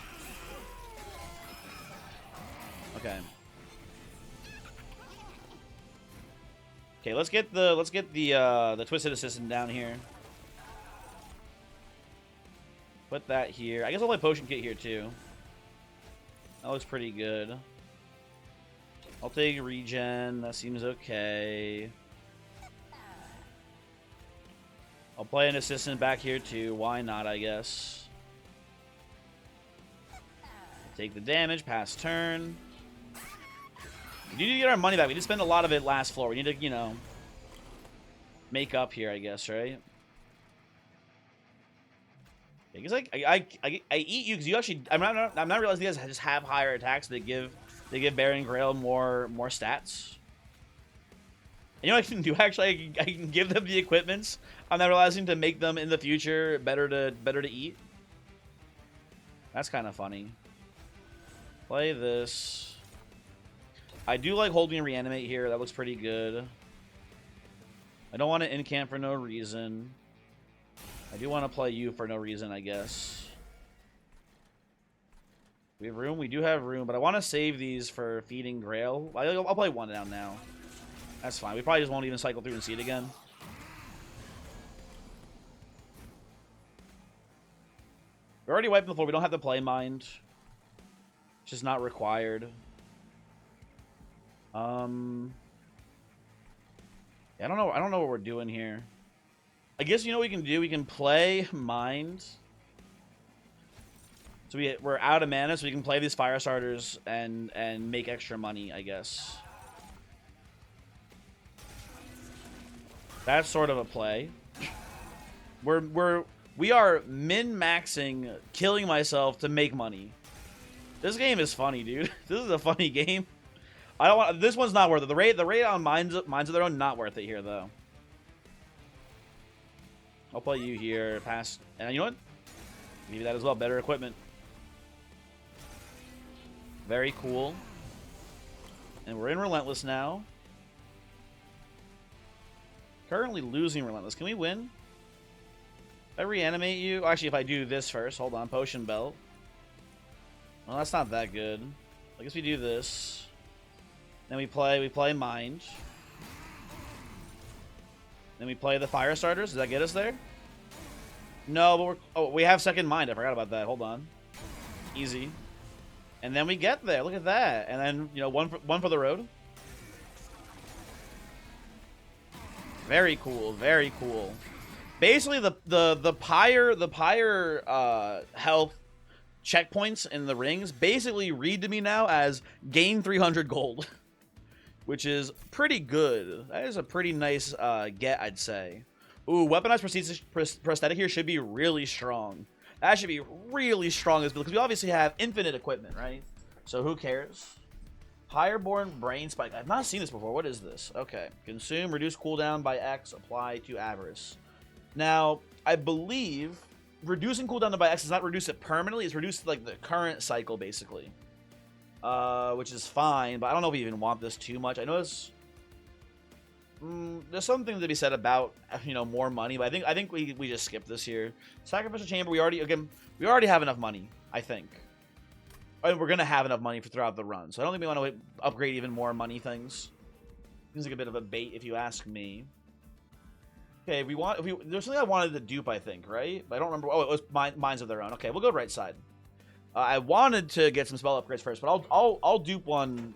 Okay. Okay, let's get the Twisted Assistant down here. Put that here. I guess I'll play Potion Kit here too. That looks pretty good. I'll take Regen. That seems okay. I'll play an Assistant back here too. Why not, I guess. Take the damage. Pass turn. We need to get our money back. We did spend a lot of it last floor. We need to, make up here, I guess, right? I guess I eat you because you actually. I'm not realizing you guys just have higher attacks. They give Baron Grail more stats. And you know what I can do? Actually, I can give them the equipments. I'm not realizing to make them in the future better to eat. That's kind of funny. Play this. I do like holding Reanimate here. That looks pretty good. I don't want to incamp for no reason. I do want to play you for no reason, I guess. We have room. We do have room, but I want to save these for feeding Grail. I'll play one down now. That's fine. We probably just won't even cycle through and see it again. We're already wiping the floor. We don't have to play Mind. It's just not required. Yeah, I don't know. I don't know what we're doing here. I guess you know what we can do? We can play Mind. So we're out of mana, so we can play these fire starters and make extra money, I guess. That's sort of a play. We are min-maxing, killing myself to make money. This game is funny, dude. This is a funny game. I don't want. This one's not worth it. The rate on Minds of Their Own, not worth it here though. I'll play you here. Pass, and you know what? Maybe that as well. Better equipment. Very cool. And we're in Relentless now. Currently losing Relentless. Can we win? If I reanimate you? Actually, if I do this first. Hold on. Potion Belt. Well, that's not that good. I guess we do this. Then we play Mind. Then we play the Fire Starters. Does that get us there? No, but we have second Mind. I forgot about that. Hold on. Easy. And then we get there. Look at that. And then, you know, one for the road. Very cool. Very cool. Basically, the pyre health checkpoints in the rings basically read to me now as gain 300 gold, which is pretty good. That is a pretty nice get, I'd say. Ooh, weaponized prosthetic here should be really strong. That should be really strong as because we obviously have infinite equipment, right? So who cares? Hireborn Brain Spike. I've not seen this before. What is this? Okay. Consume, reduce cooldown by X, apply to Avarice. Now, I believe reducing cooldown by X does not reduce it permanently. It's reduced like the current cycle, basically. Which is fine, but I don't know if we even want this too much. I know there's something to be said about, you know, more money, but I think we just skip this here. Sacrificial Chamber, we already have enough money, I think. And we're gonna have enough money for throughout the run, so I don't think we want to upgrade even more money things. Seems like a bit of a bait, if you ask me. Okay, there's something I wanted to dupe, I think, right? But I don't remember. Oh, it was Minds of Their Own. Okay, we'll go right side. I wanted to get some spell upgrades first, but I'll dupe one,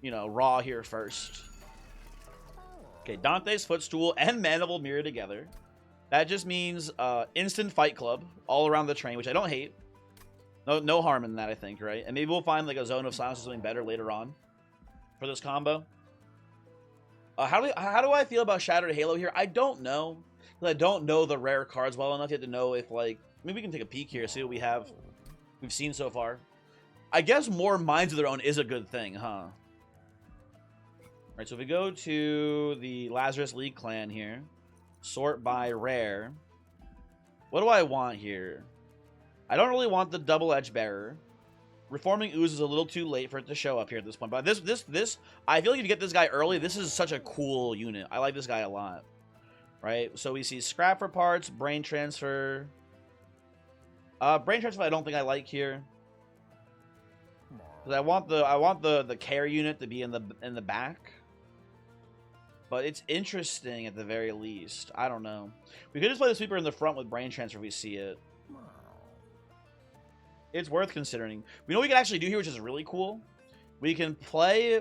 you know, raw here first. Okay, Dante's Footstool and Manifold Mirror together. That just means instant Fight Club all around the train, which I don't hate. No harm in that, I think, right? And maybe we'll find like a Zone of Silence or something better later on for this combo. How do I feel about Shattered Halo here? I don't know. I don't know the rare cards well enough yet to know if, like, maybe we can take a peek here, see what we've seen so far. I guess more Minds of Their Own is a good thing, huh? Alright, so if we go to the Lazarus League clan here, sort by rare. What do I want here? I don't really want the Double Edge Bearer. Reforming Ooze is a little too late for it to show up here at this point. But this, I feel like if you get this guy early, this is such a cool unit. I like this guy a lot. Right? So we see Scrap for parts, Brain Transfer. Brain Transfer I don't think I like here. Because I want the care unit to be in the back. But it's interesting at the very least. I don't know. We could just play the Sweeper in the front with Brain Transfer if we see it. It's worth considering. We know what we can actually do here, which is really cool. We can play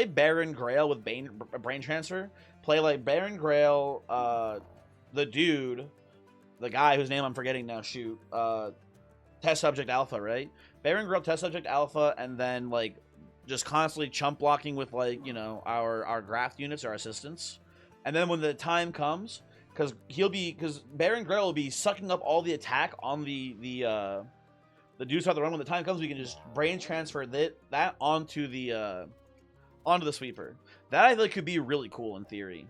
Baron Grail with Brain Transfer. Play like Baron Grail, the dude, the guy whose name I'm forgetting now. Shoot, Test Subject Alpha, right? Baron Grail, Test Subject Alpha, and then like just constantly chump blocking with like, you know, our graft units, our assistants. And then when the time comes, because Baron Grail will be sucking up all the attack on the dudes throughout the run. When the time comes, we can just Brain Transfer that onto the Sweeper. That I think could be really cool in theory.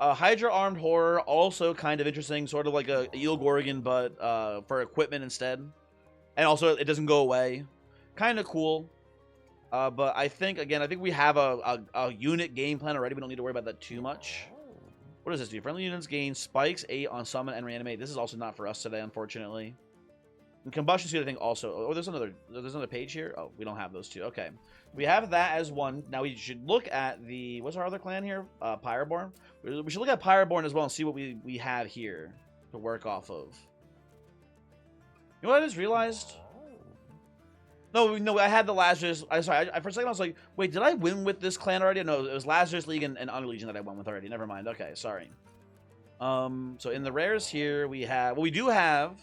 Hydra Armed Horror, also kind of interesting, sort of like a Eel Gorgon, but for equipment instead. And also, it doesn't go away. Kind of cool. But I think we have a unit game plan already. We don't need to worry about that too much. What does this do? Friendly units gain spikes 8 on summon and reanimate. This is also not for us today, unfortunately. And combustion suit, I think, also. Oh, there's another page here. Oh, we don't have those two. Okay, we have that as one. Now we should look at the. What's our other clan here? Pyroborn. We should look at Pyroborn as well and see what we have here to work off of. You know what I just realized? No, I had the Lazarus. Sorry, for a second I was like, wait, did I win with this clan already? No, it was Lazarus League and Honor Legion that I won with already. Never mind. Okay, sorry. So in the rares here we have. Well, we do have.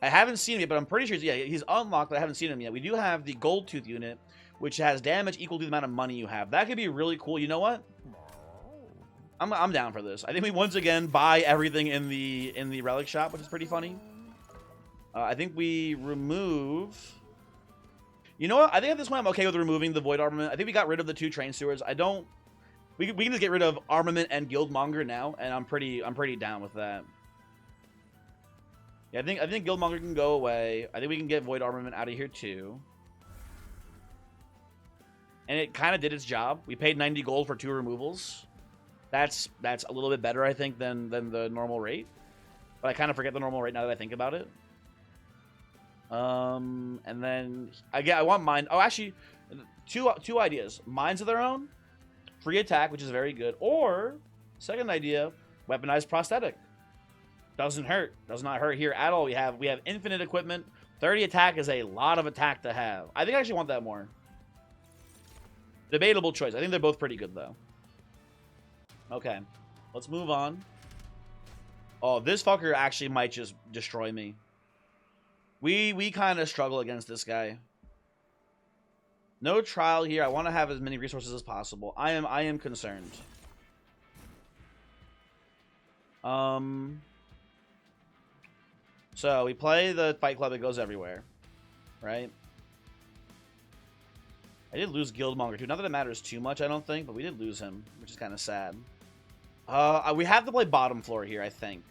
I haven't seen him yet, but I'm pretty sure he's unlocked, but I haven't seen him yet. We do have the Gold Tooth unit, which has damage equal to the amount of money you have. That could be really cool. You know what? I'm down for this. I think we once again buy everything in the relic shop, which is pretty funny. I think we remove. You know what? I think at this point I'm okay with removing the Void Armament. I think we got rid of the 2 Train Stewards. I don't. We can just get rid of Armament and Guildmonger now, and I'm pretty down with that. Yeah, I think Guildmonger can go away. I think we can get Void Armament out of here too. And it kind of did its job. We paid 90 gold for 2 removals. That's a little bit better, I think, than the normal rate. But I kind of forget the normal rate now that I think about it. And then again, I want mine. Oh, actually, two ideas: mines of their own, free attack, which is very good, or second idea, weaponized prosthetic. Doesn't hurt. Does not hurt here at all. We have infinite equipment. 30 attack is a lot of attack to have. I think I actually want that more. Debatable choice. I think they're both pretty good though. Okay, let's move on. Oh, this fucker actually might just destroy me. We kind of struggle against this guy. No trial here. I want to have as many resources as possible. I am concerned. So we play the Fight Club. It goes everywhere, right? I did lose Guildmonger too. Not that it matters too much, I don't think, but we did lose him, which is kind of sad. We have to play bottom floor here, I think.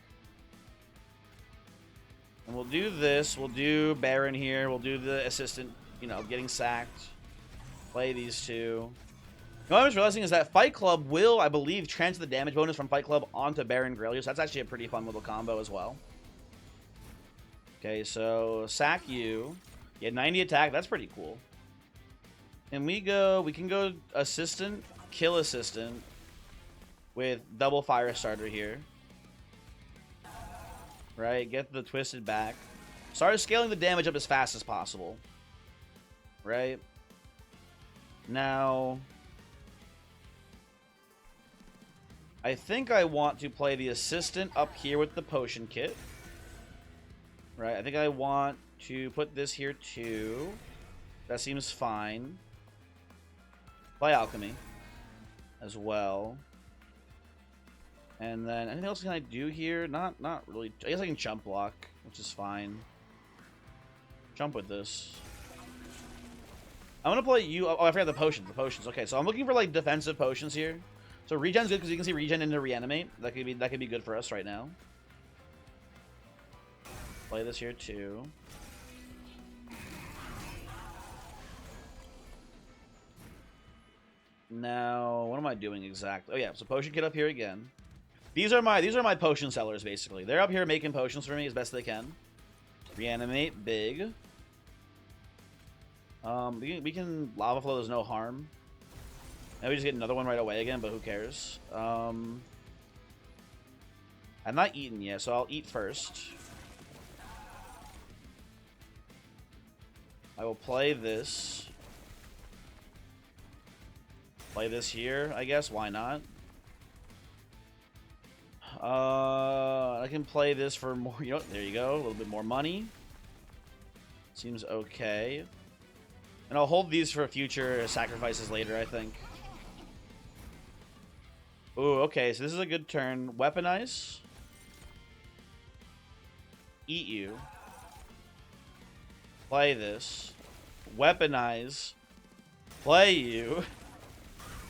And we'll do this. We'll do Baron here. We'll do the assistant, you know, getting sacked. Play these two. What I was realizing is that Fight Club will, I believe, transfer the damage bonus from Fight Club onto Baron Grelius. So that's actually a pretty fun little combo as well. Okay, so sack you. Yeah, 90 attack. That's pretty cool. And we can go assistant, kill assistant with double fire starter here. Right, get the twisted back. Start scaling the damage up as fast as possible. Right? Now, I think I want to play the assistant up here with the potion kit. Right, I think I want to put this here too. That seems fine. Play alchemy as well. And then anything else can I do here? Not really. I guess I can jump block, which is fine. Jump with this. I'm gonna play you. Oh, I forgot the potions. The potions. Okay, so I'm looking for like defensive potions here. So regen's good because you can see regen into reanimate. That could be good for us right now. Play this here too. Now, what am I doing exactly? Oh yeah, so potion kit up here again. These are my potion sellers basically. They're up here making potions for me as best they can. Reanimate, big. We can lava flow. There's no harm. Maybe we just get another one right away again, but who cares? I'm not eaten yet, so I'll eat first. I will play this. Play this here, I guess. Why not? I can play this for more. You know, there you go. A little bit more money. Seems okay. And I'll hold these for future sacrifices later, I think. Ooh, okay. So this is a good turn. Weaponize. Eat you. Play this. Weaponize. Play you.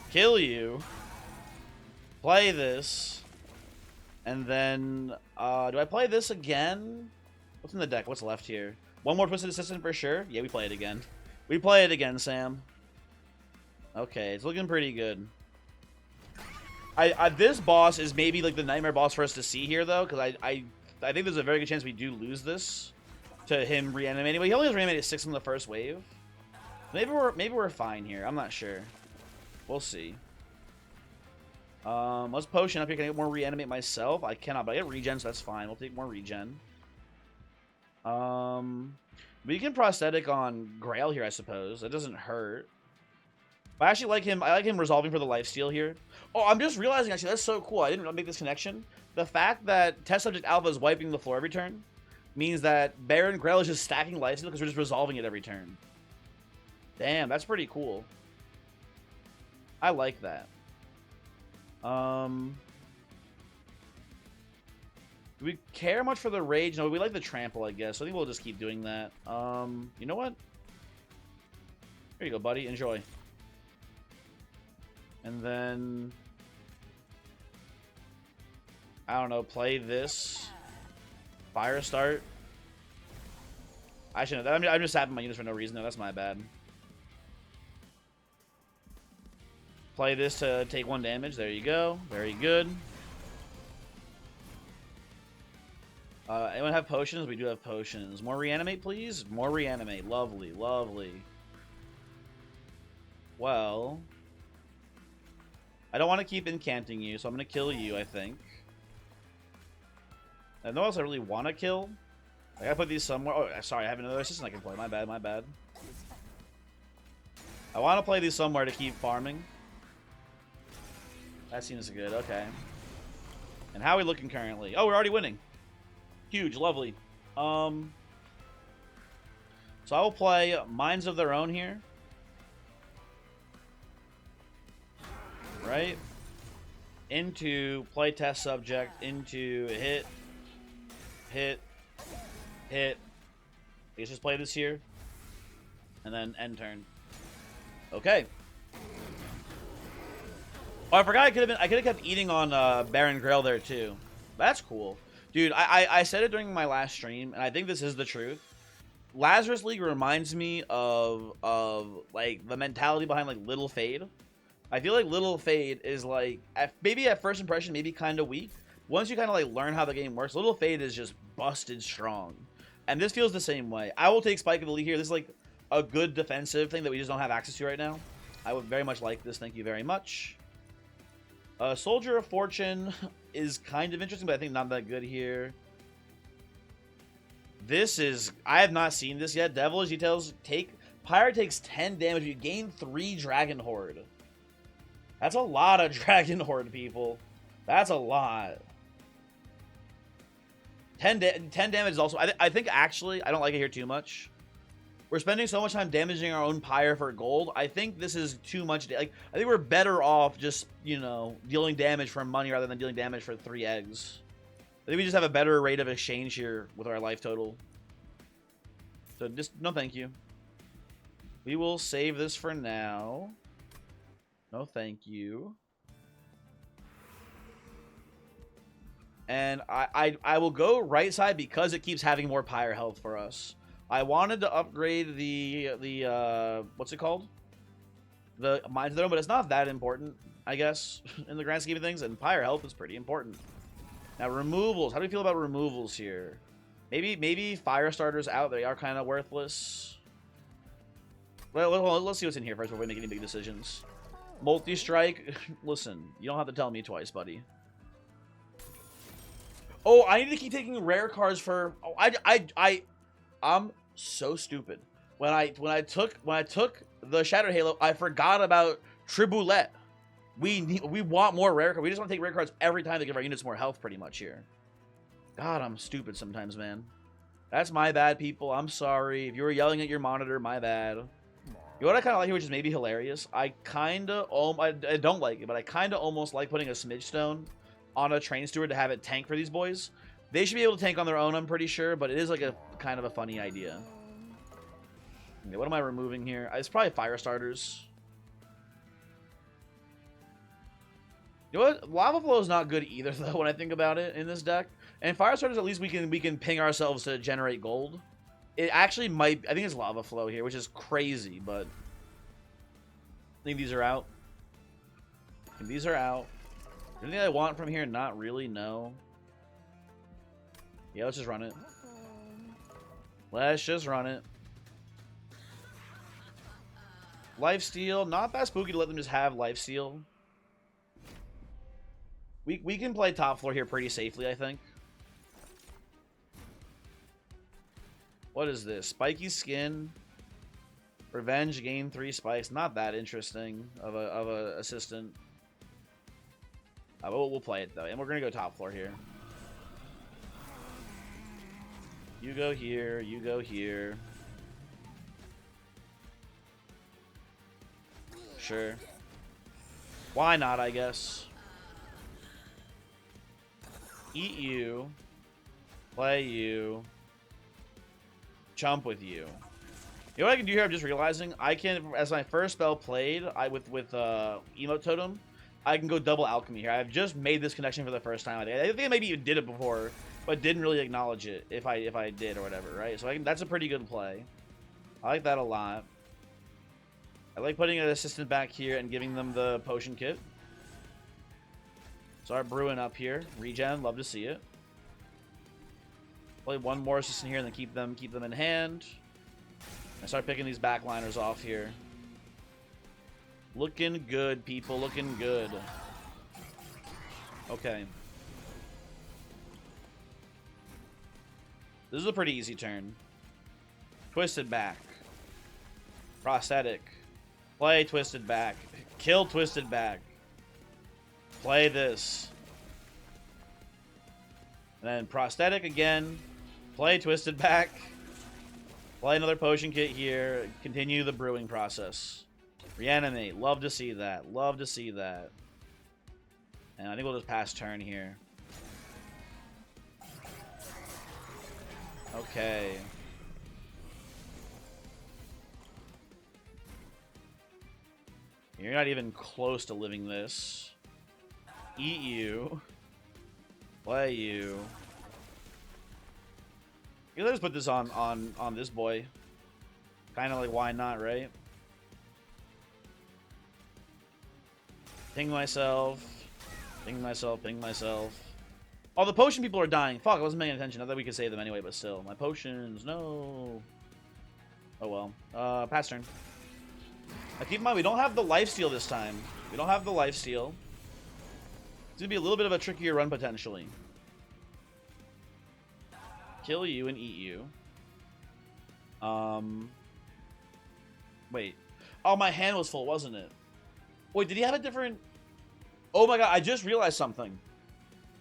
Kill you. Play this. And then, do I play this again? What's in the deck? What's left here? One more Twisted Assistant for sure? Yeah, we play it again. We play it again, Sam. Okay, it's looking pretty good. This boss is maybe like the nightmare boss for us to see here, though, because I think there's a very good chance we do lose this. to him reanimating. But he only has reanimated 6 in the first wave. Maybe we're fine here. I'm not sure. We'll see. Let's potion up here. Can I get more reanimate myself? I cannot, but I get regen, so that's fine. We'll take more regen. We can prosthetic on Grail here, I suppose. That doesn't hurt. I actually like him. I like him resolving for the lifesteal here. Oh, I'm just realizing, actually, that's so cool. I didn't make this connection. The fact that Test Subject Alpha is wiping the floor every turn means that Baron Grail is just stacking lifesteal because we're just resolving it every turn. Damn, that's pretty cool. I like that. Do we care much for the rage? No, we like the trample, I guess. So I think we'll just keep doing that. You know what? Here you go, buddy. Enjoy. And then I don't know, play this. Fire start. I shouldn't. I'm just sapping my units for no reason. No, that's my bad. Play this to take 1 damage. There you go. Very good. Anyone have potions? We do have potions. More reanimate, please. More reanimate. Lovely, lovely. Well, I don't want to keep incanting you, so I'm going to kill you, I think. I know else I really want to kill. I gotta put these somewhere. Oh, sorry, I have another assistant I can play. My bad, my bad. I want to play these somewhere to keep farming. That seems good. Okay. And how are we looking currently? Oh, we're already winning. Huge, lovely. So I will play Minds of Their Own here. Right? Into play test subject, into hit, hit, hit. Let's just play this here. And then end turn. Okay. Oh, I forgot I could have kept eating on Baron Grail there too. That's cool. Dude, I said it during my last stream, and I think this is the truth. Lazarus League reminds me of like the mentality behind like Little Fade. I feel like Little Fade is like maybe at first impression maybe kind of weak. Once you kind of like learn how the game works, Little Fade is just busted strong. And this feels the same way. I will take Spike of the League here. This is like a good defensive thing that we just don't have access to right now. I would very much like this. Thank you very much. Soldier of Fortune is kind of interesting, but I think not that good here. This is... I have not seen this yet. Devilish Details. Pyre takes 10 damage. You gain 3 Dragon Horde. That's a lot of Dragon Horde, people. That's a lot. 10 damage is also... I think, actually, I don't like it here too much. We're spending so much time damaging our own Pyre for gold. I think this is too much. Like, I think we're better off just, you know, dealing damage for money rather than dealing damage for 3 eggs. I think we just have a better rate of exchange here with our life total. So just, no thank you. We will save this for now. No thank you. And I will go right side because it keeps having more Pyre health for us. I wanted to upgrade the what's it called? The Minds of Their Own, but it's not that important, I guess, in the grand scheme of things, and Pyre health is pretty important. Now, removals. How do we feel about removals here? Maybe fire starters out. They are kind of worthless. Well, let's see what's in here first before we make any big decisions. Multi-strike. Listen, you don't have to tell me twice, buddy. Oh, I need to keep taking rare cards for... Oh, I'm so stupid. When I took the Shattered Halo, I forgot about Triboulet. We want more rare cards. We just want to take rare cards every time to give our units more health, pretty much here. God, I'm stupid sometimes, man. That's my bad, people. I'm sorry. If you were yelling at your monitor, my bad. You know what I kind of like here, which is maybe hilarious? I don't like it, but I kind of almost like putting a Smidge Stone on a Train Steward to have it tank for these boys. They should be able to tank on their own, I'm pretty sure, but it is like a kind of a funny idea. Okay, what am I removing here? It's probably fire starters. You know what? Lava Flow is not good either, though, when I think about it in this deck. And fire starters, at least we can ping ourselves to generate gold. It actually might... I think it's Lava Flow here, which is crazy, but... I think these are out. And these are out. Anything I want from here? Not really, no. Yeah, let's just run it. Let's just run it. Lifesteal, not that spooky to let them just have lifesteal. We can play top floor here pretty safely, I think. What is this? Spiky skin. Revenge, gain 3 spikes. Not that interesting of a assistant. We'll play it though, and we're gonna go top floor here. You go here. You go here. Sure. Why not? I guess. Eat you. Play you. Chump with you. You know what I can do here? I'm just realizing I can, as my first spell played, with emote totem, I can go double alchemy here. I've just made this connection for the first time. I think I maybe even did it before, but didn't really acknowledge it if I did or whatever, right? So that's a pretty good play. I like that a lot. I like putting an assistant back here and giving them the potion kit. Start brewing up here. Regen, love to see it. Play one more assistant here and then keep them in hand. I start picking these backliners off here. Looking good, people. Looking good. Okay. This is a pretty easy turn. Twisted back. Prosthetic. Play twisted back. Kill twisted back. Play this. And then prosthetic again. Play twisted back. Play another potion kit here. Continue the brewing process. Reanimate. Love to see that. Love to see that. And I think we'll just pass turn here. Okay. You're not even close to living this. Eat you. Play you. Let's put this on this boy. Kind of like, why not, right? Ping myself. Ping myself. Ping myself. Oh, the potion people are dying. Fuck, I wasn't paying attention. I thought we could save them anyway, but still. My potions, no. Oh well. Pass turn. Now keep in mind, we don't have the lifesteal this time. We don't have the lifesteal. It's gonna be a little bit of a trickier run potentially. Kill you and eat you. Wait. Oh, my hand was full, wasn't it? Wait, did he have a different... Oh my god, I just realized something.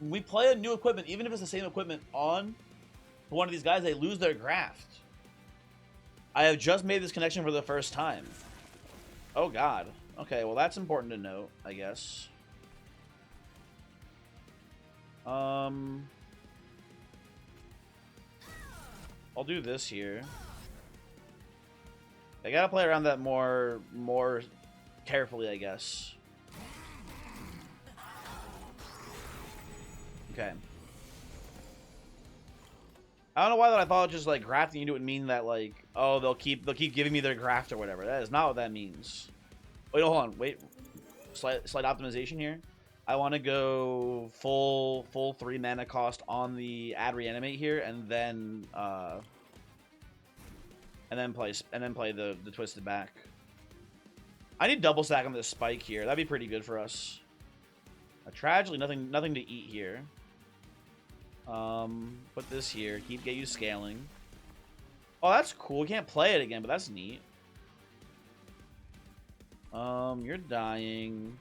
When we play a new equipment, even if it's the same equipment on one of these guys, they lose their graft. I have just made this connection for the first time. Oh god. Okay, well that's important to note, I guess. I'll do this here. I gotta play around that more carefully, I guess. Okay. I don't know why that I thought just like grafting into it would mean that like, oh, they'll keep giving me their graft or whatever. That is not what that means. Wait, hold on. Wait. Slight optimization here. I want to go full 3 mana cost on the add reanimate here, and then play the twisted back. I need double stack on this spike here. That'd be pretty good for us. Tragically, nothing to eat here. Put this here. Get you scaling. Oh, that's cool. We can't play it again, but that's neat. You're dying.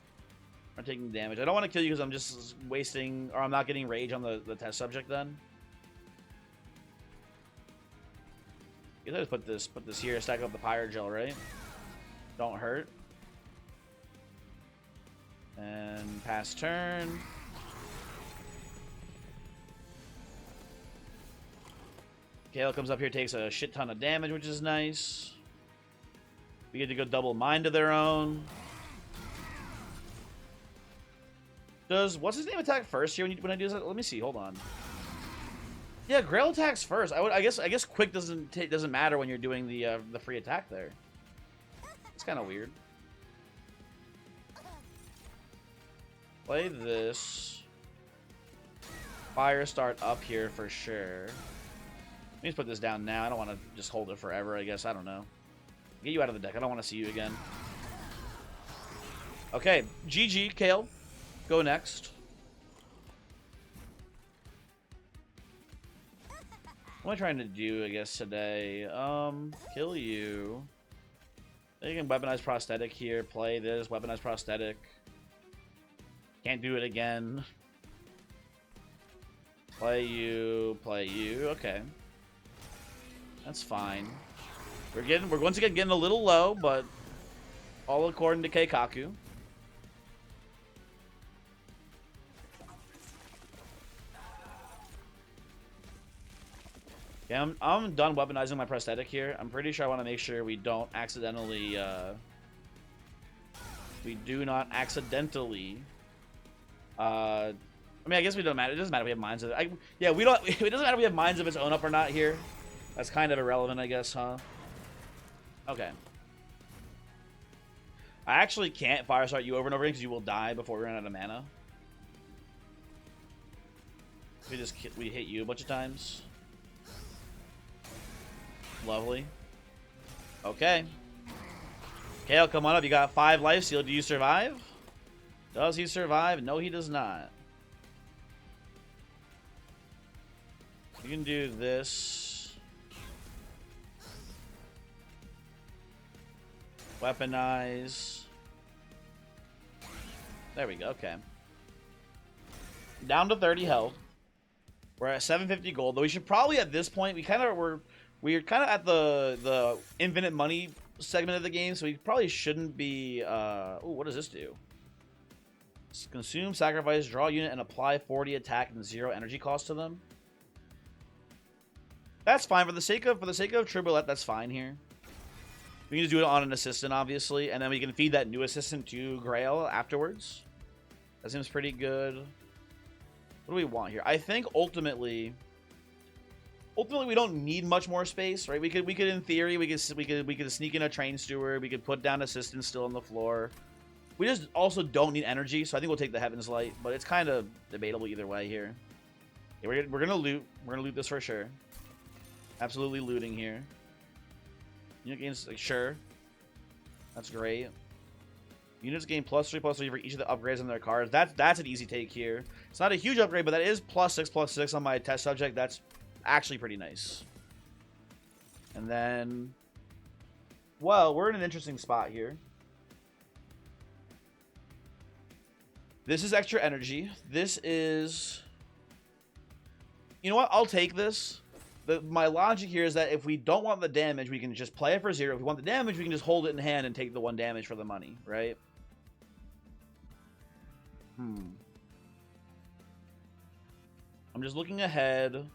I'm taking damage. I don't want to kill you because I'm just wasting, or I'm not getting rage on the test subject then. I guess I just put this here, stack up the pyro gel, right? Don't hurt. And pass turn. Kale comes up here, takes a shit ton of damage, which is nice. We get to go double Mind of their own. Does what's his name attack first here when I do that? Let me see. Hold on. Yeah, Grail attacks first. I guess quick doesn't matter when you're doing the free attack there. It's kind of weird. Play this. Fire start up here for sure. me just put this down now. I don't want to just hold it forever, I guess. I don't know. Get you out of the deck. I don't want to see you again. Okay, GG, Kale. Go next. What am I trying to do, I guess, today? Kill you. You can weaponize prosthetic here. Play this. Weaponize prosthetic. Can't do it again. Play you. Play you. Okay. That's fine. We're once again getting a little low, but all according to Keikaku. Yeah, I'm done weaponizing my prosthetic here. I'm pretty sure I want to make sure we don't accidentally, we do not accidentally, I mean, I guess we don't matter. It doesn't matter if we have minds of it. Yeah, we don't, it doesn't matter if we have minds of its own up or not here. That's kind of irrelevant, I guess, huh? Okay. I actually can't fire start you over and over again because you will die before we run out of mana. We hit you a bunch of times. Lovely. Okay. Kale, come on up. You got 5 life steal. Do you survive? Does he survive? No, he does not. You can do this. Weaponize. There we go. Okay. Down to 30 health. We're at 750 gold. Though we should probably at this point, we're kind of at the infinite money segment of the game, so we probably shouldn't be. Oh, what does this do? Consume, sacrifice, draw a unit, and apply 40 attack and 0 energy cost to them. That's fine for the sake of Tribulette. That's fine here. We can just do it on an assistant, obviously, and then we can feed that new assistant to Grail afterwards. That seems pretty good. What do we want here? I think ultimately we don't need much more space, right? We could in theory we could sneak in a train steward. We could put down assistants still on the floor. We just also don't need energy, so I think we'll take the Heaven's Light, but it's kind of debatable either way here. Yeah, we're gonna loot. We're gonna loot this for sure. Absolutely looting here. Unit gains, like, sure. That's great. Units gain +3/+3 for each of the upgrades on their cards. That's an easy take here. It's not a huge upgrade, but that is +6/+6 on my test subject. That's actually pretty nice. And then, well, we're in an interesting spot here. This is extra energy. This is, you know what? I'll take this. My logic here is that if we don't want the damage, we can just play it for 0. If we want the damage, we can just hold it in hand and take the 1 damage for the money, right? I'm just looking ahead.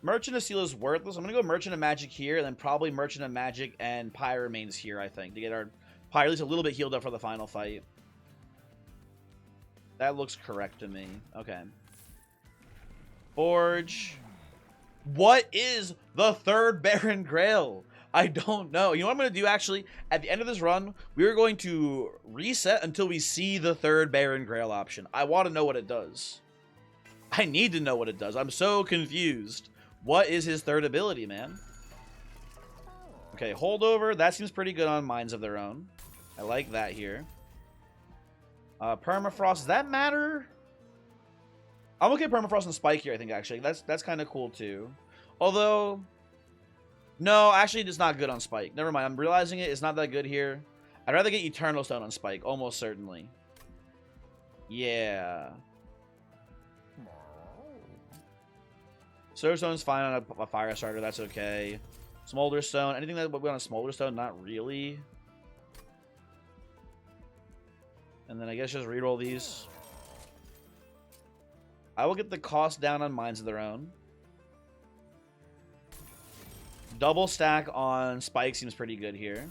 Merchant of Steel is worthless. I'm going to go Merchant of Magic here, and then probably Merchant of Magic and Pyre remains here, I think, to get our Pyre at least a little bit healed up for the final fight. That looks correct to me. Okay. Forge. What is the 3rd Baron Grail? I don't know. You know what I'm going to do, actually? At the end of this run, we're going to reset until we see the 3rd Baron Grail option. I want to know what it does. I need to know what it does. I'm so confused. What is his 3rd ability, man? Okay, holdover. That seems pretty good on Minds of Their Own. I like that here. Permafrost. Does that matter? I'm okay with Permafrost and Spike here, I think, actually. That's kind of cool, too. Although, no, actually, it's not good on Spike. Never mind. I'm realizing it. It's not that good here. I'd rather get Eternal Stone on Spike, almost certainly. Yeah. Surge Stone's fine on a fire starter. That's okay. Smolder Stone. Anything that would be on a Smolder Stone? Not really. And then I guess just reroll these. I will get the cost down on Minds of Their Own. Double stack on Spike seems pretty good here.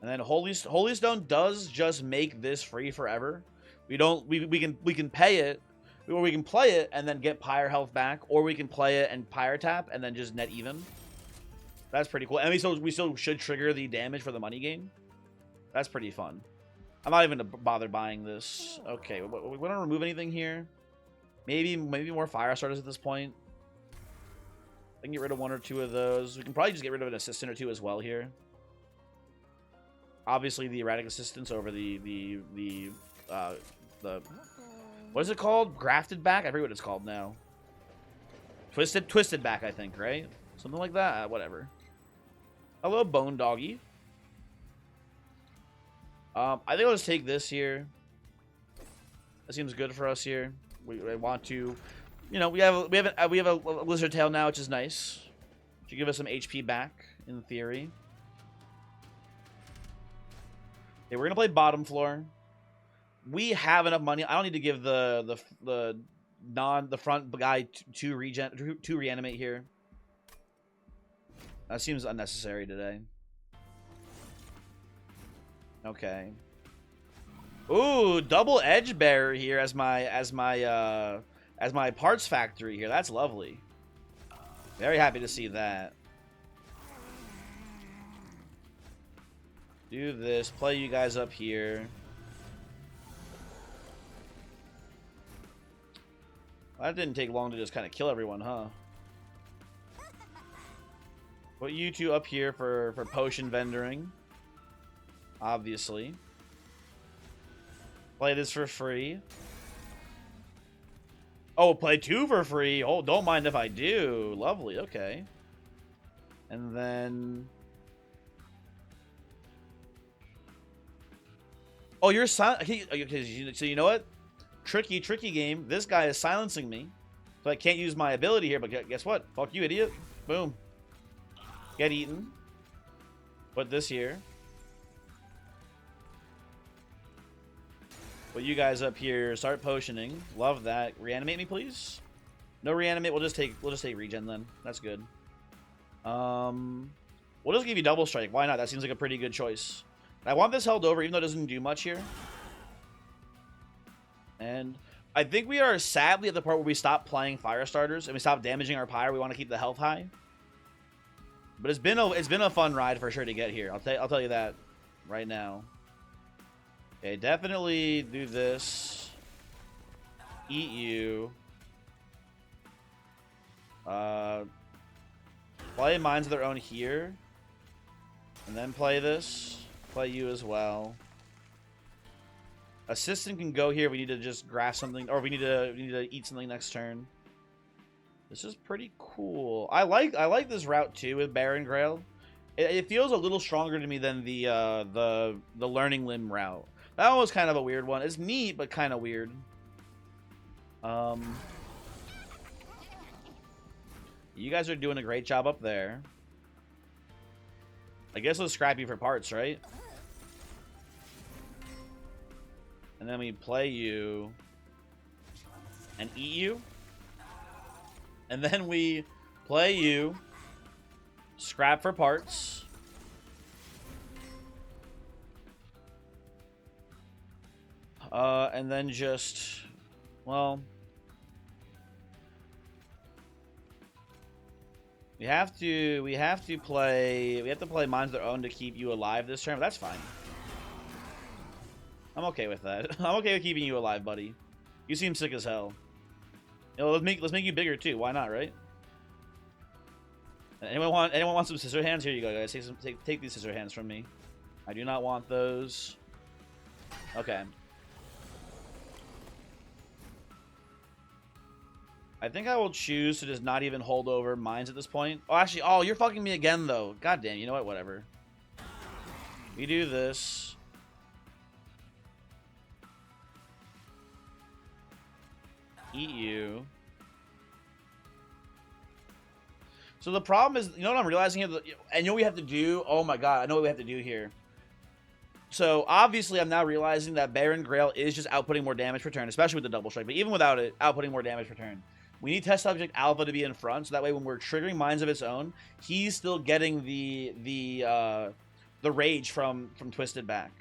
And then Holy Stone does just make this free forever. We can pay it, or we can play it and then get Pyre health back, or we can play it and Pyre tap and then just net even. That's pretty cool. And we still should trigger the damage for the money gain. That's pretty fun. I'm not even gonna bother buying this. Okay, we want to remove anything here? Maybe more fire starters at this point. I can get rid of 1 or 2 of those. We can probably just get rid of an assistant or 2 as well here. Obviously, the erratic assistance over the what is it called? Grafted back? I forget what it's called now. Twisted back, I think, right? Something like that. Whatever. Hello, Bone Doggy. I think I'll just take this here. That seems good for us here. We want to, you know, we have a lizard tail now, which is nice. Should give us some HP back in theory. Okay, we're gonna play bottom floor. We have enough money. I don't need to give the front guy to reanimate here. That seems unnecessary today. Okay. Ooh, double edge bearer here as my parts factory here. That's lovely. Very happy to see that. Do this. Play you guys up here. That didn't take long to just kind of kill everyone, huh? Put you 2 up here for potion vendoring. Obviously. Play this for free. Oh, play 2 for free. Oh, don't mind if I do. Lovely. Okay. And then... Oh, you're silent. Okay, so you know what? Tricky game. This guy is silencing me. So I can't use my ability here, but guess what? Fuck you, idiot. Boom. Get eaten. Put this here. Put you guys up here. Start potioning. Love that. Reanimate me, please. No reanimate. We'll just take regen then. That's good. We'll just give you double strike. Why not? That seems like a pretty good choice. I want this held over, even though it doesn't do much here. And I think we are sadly at the part where we stop playing fire starters and we stop damaging our pyre. We want to keep the health high. But it's been a fun ride for sure to get here. I'll tell you that right now. Okay, definitely do this. Eat you. Play Minds of Their Own here. And then play this. Play you as well. Assistant can go here. We need to just grasp something, or we need to eat something next turn. This is pretty cool. I like this route too with Baron Grail. It feels a little stronger to me than the Learning Limb route. That one was kind of a weird one. It's neat, but kind of weird. You guys are doing a great job up there. I guess let's scrap you for parts, right? And then we play you and eat you. And then we play you, scrap for parts. And then just, well, we have to play Minds of Their Own to keep you alive this turn, but that's fine. I'm okay with that. I'm okay with keeping you alive, buddy. You seem sick as hell. You know, let's make you bigger too. Why not, right? Anyone want some scissor hands? Here you go, guys. Take these scissor hands from me. I do not want those. Okay. I think I will choose to just not even hold over mines at this point. Oh, actually, oh, you're fucking me again, though. God damn, you know what? Whatever. We do this. Eat you. So the problem is, you know what I'm realizing here? I know we have to do, oh my god, I know what we have to do here. So obviously I'm now realizing that Baron Grail is just outputting more damage per turn, especially with the double strike, but even without it, outputting more damage per turn. We need Test Subject Alpha to be in front, so that way when we're triggering Minds of Its Own, he's still getting the rage from Twisted Back.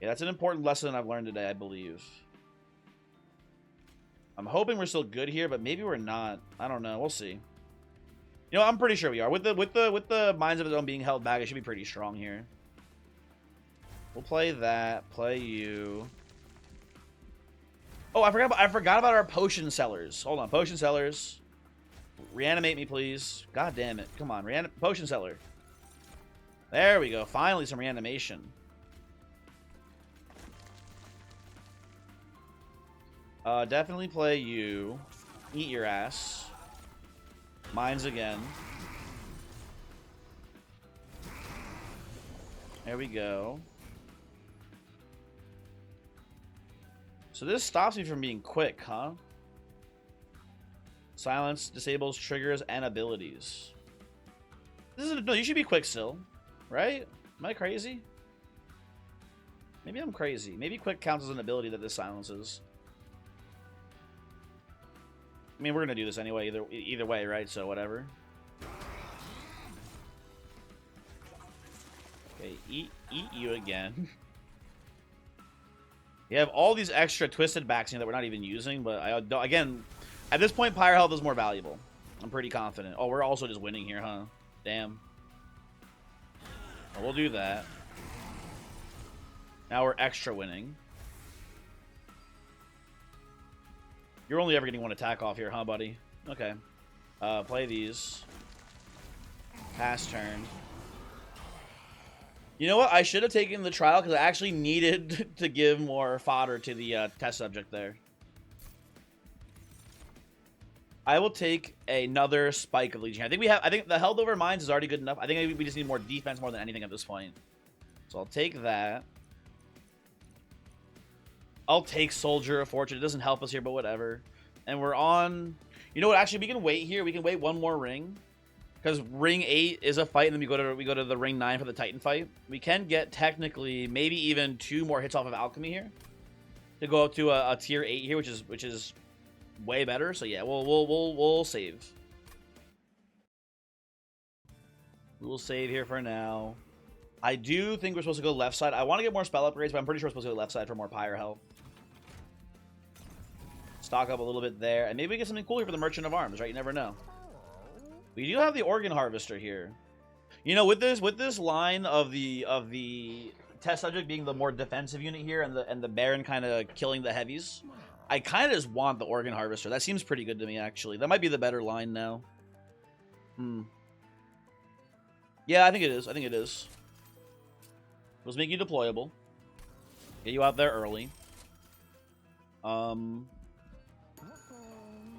Yeah, that's an important lesson I've learned today, I believe. I'm hoping we're still good here, but maybe we're not. I don't know. We'll see. You know, I'm pretty sure we are. With the Minds of Its Own being held back, it should be pretty strong here. We'll play that. Play you. Oh, I forgot about our potion sellers. Hold on, potion sellers. Reanimate me, please. God damn it. Come on, potion seller. There we go. Finally, some reanimation. Definitely play you. Eat your ass. Mines again. There we go. So this stops me from being quick, huh? Silence disables triggers and abilities. No, you should be quick still, right? Am I crazy? Maybe I'm crazy. Maybe quick counts as an ability that this silences. I mean, we're gonna do this anyway, either way, right? So whatever. Okay, eat you again. We have all these extra twisted backs here that we're not even using, but again, at this point, Pyre Health is more valuable. I'm pretty confident. Oh, we're also just winning here, huh? Damn. Well, we'll do that. Now we're extra winning. You're only ever getting one attack off here, huh, buddy? Okay. Play these. Pass turn. You know what? I should have taken the trial because I actually needed to give more fodder to the test subject there. I will take another spike of Legion. I think the health over mines is already good enough. I think we just need more defense more than anything at this point. So I'll take that. I'll take Soldier of Fortune. It doesn't help us here, but whatever. And we're on... You know what? Actually, we can wait here. We can wait one more ring. Because ring 8 is a fight, and then we go to the ring 9 for the Titan fight. We can get technically maybe even 2 more hits off of Alchemy here to go up to a tier 8 here, which is way better. So yeah, we'll save. We'll save here for now. I do think we're supposed to go left side. I want to get more spell upgrades, but I'm pretty sure we're supposed to go left side for more pyre health. Stock up a little bit there, and maybe we get something cool here for the Merchant of Arms, right? You never know. We do have the Organ Harvester here. You know, with this line of the test subject being the more defensive unit here, and the Baron kind of killing the heavies, I kind of just want the Organ Harvester. That seems pretty good to me, actually. That might be the better line now. Yeah, I think it is. I think it is. Let's make you deployable. Get you out there early.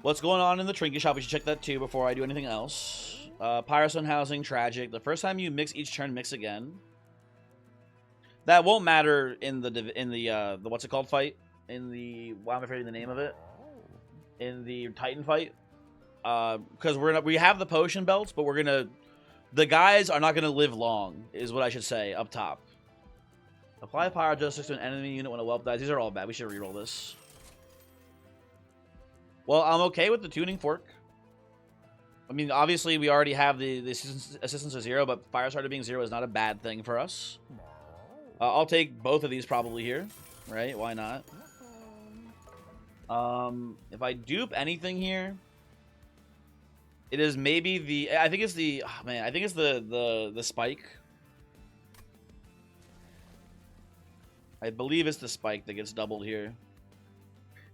What's going on in the trinket shop? We should check that too before I do anything else. Pyrostone housing, tragic. The first time you mix each turn, mix again. That won't matter in the what's it called fight? In the why am I forgetting the name of it? In the Titan fight. Because we have the potion belts, but the guys are not gonna live long, is what I should say up top. Apply Pyro Justice to an enemy unit when a whelp dies. These are all bad. We should reroll this. Well, I'm okay with the tuning fork. I mean, obviously, we already have the assistance to 0, but Firestarter being 0 is not a bad thing for us. I'll take both of these probably here, right? Why not? If I dupe anything here, it is maybe the... I think it's the... Oh, man, I think it's the spike. I believe it's the spike that gets doubled here.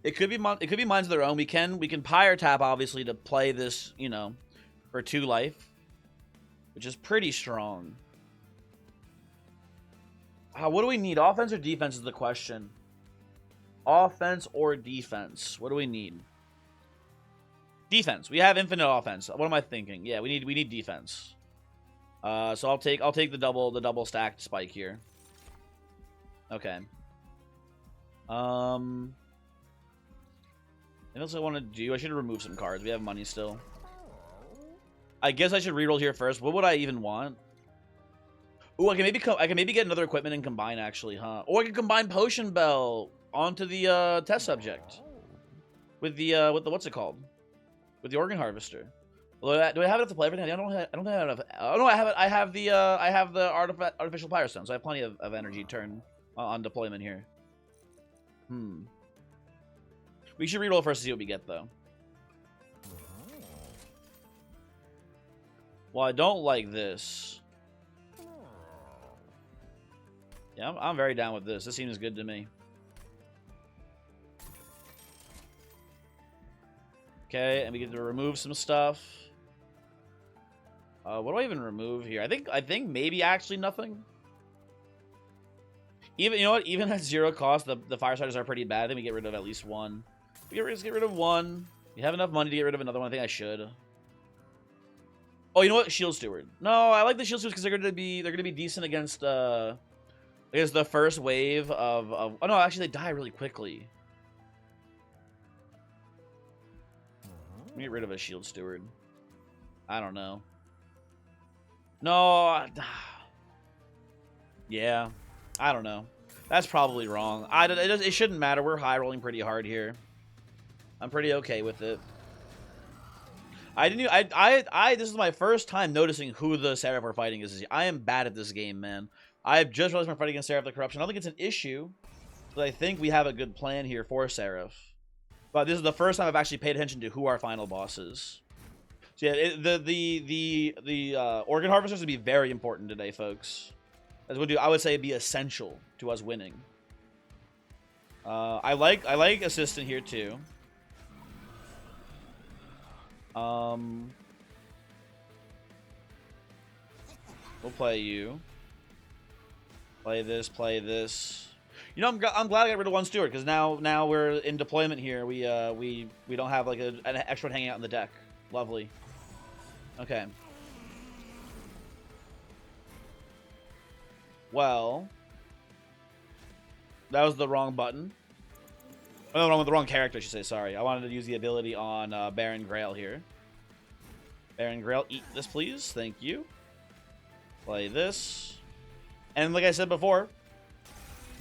It could be mines of their own. We can pyre tap obviously to play this, you know, for 2 life, which is pretty strong. What do we need? Offense or defense is the question. Offense or defense? What do we need? Defense. We have infinite offense. What am I thinking? Yeah, we need defense. So I'll take the double stacked spike here. Okay. Anything else I want to do? I should remove some cards. We have money still. I guess I should reroll here first. What would I even want? Ooh, I can maybe get another equipment and combine actually, huh? Or I can combine Potion Bell onto the test subject with the what's it called? With the Organ Harvester. Do I have enough to play everything? I don't have enough. Oh no, I have the artificial Pyre Stone, so I have plenty of energy turn on deployment here. We should reroll first to see what we get, though. Well, I don't like this. Yeah, I'm very down with this. This seems good to me. Okay, and we get to remove some stuff. What do I even remove here? I think maybe actually nothing. Even, you know what? Even at 0 cost, the Firestarters are pretty bad. I think we get rid of at least one. Let's get rid of one. You have enough money to get rid of another one. I think I should. Oh, you know what? Shield Steward. No, I like the Shield Stewards because they're gonna be decent against the first wave of. Oh no, actually they die really quickly. Let me get rid of a Shield Steward. I don't know. No. Yeah. I don't know. That's probably wrong. It shouldn't matter. We're high rolling pretty hard here. I'm pretty okay with it. This is my first time noticing who the Seraph we're fighting is. I am bad at this game, man. I've just realized we're fighting against Seraph the Corruption. I don't think it's an issue, but I think we have a good plan here for Seraph. But this is the first time I've actually paid attention to who our final boss is. So yeah, the Organ Harvesters would be very important today, folks. I would say it'd be essential to us winning. I like Assistant here too. We'll play you. Play this. Play this. You know, I'm glad I got rid of one steward because now we're in deployment here. We don't have like an extra one hanging out in the deck. Lovely. Okay. Well, that was the wrong button. Oh, no, the wrong character, I should say. Sorry. I wanted to use the ability on Baron Grail here. Baron Grail, eat this, please. Thank you. Play this. And like I said before,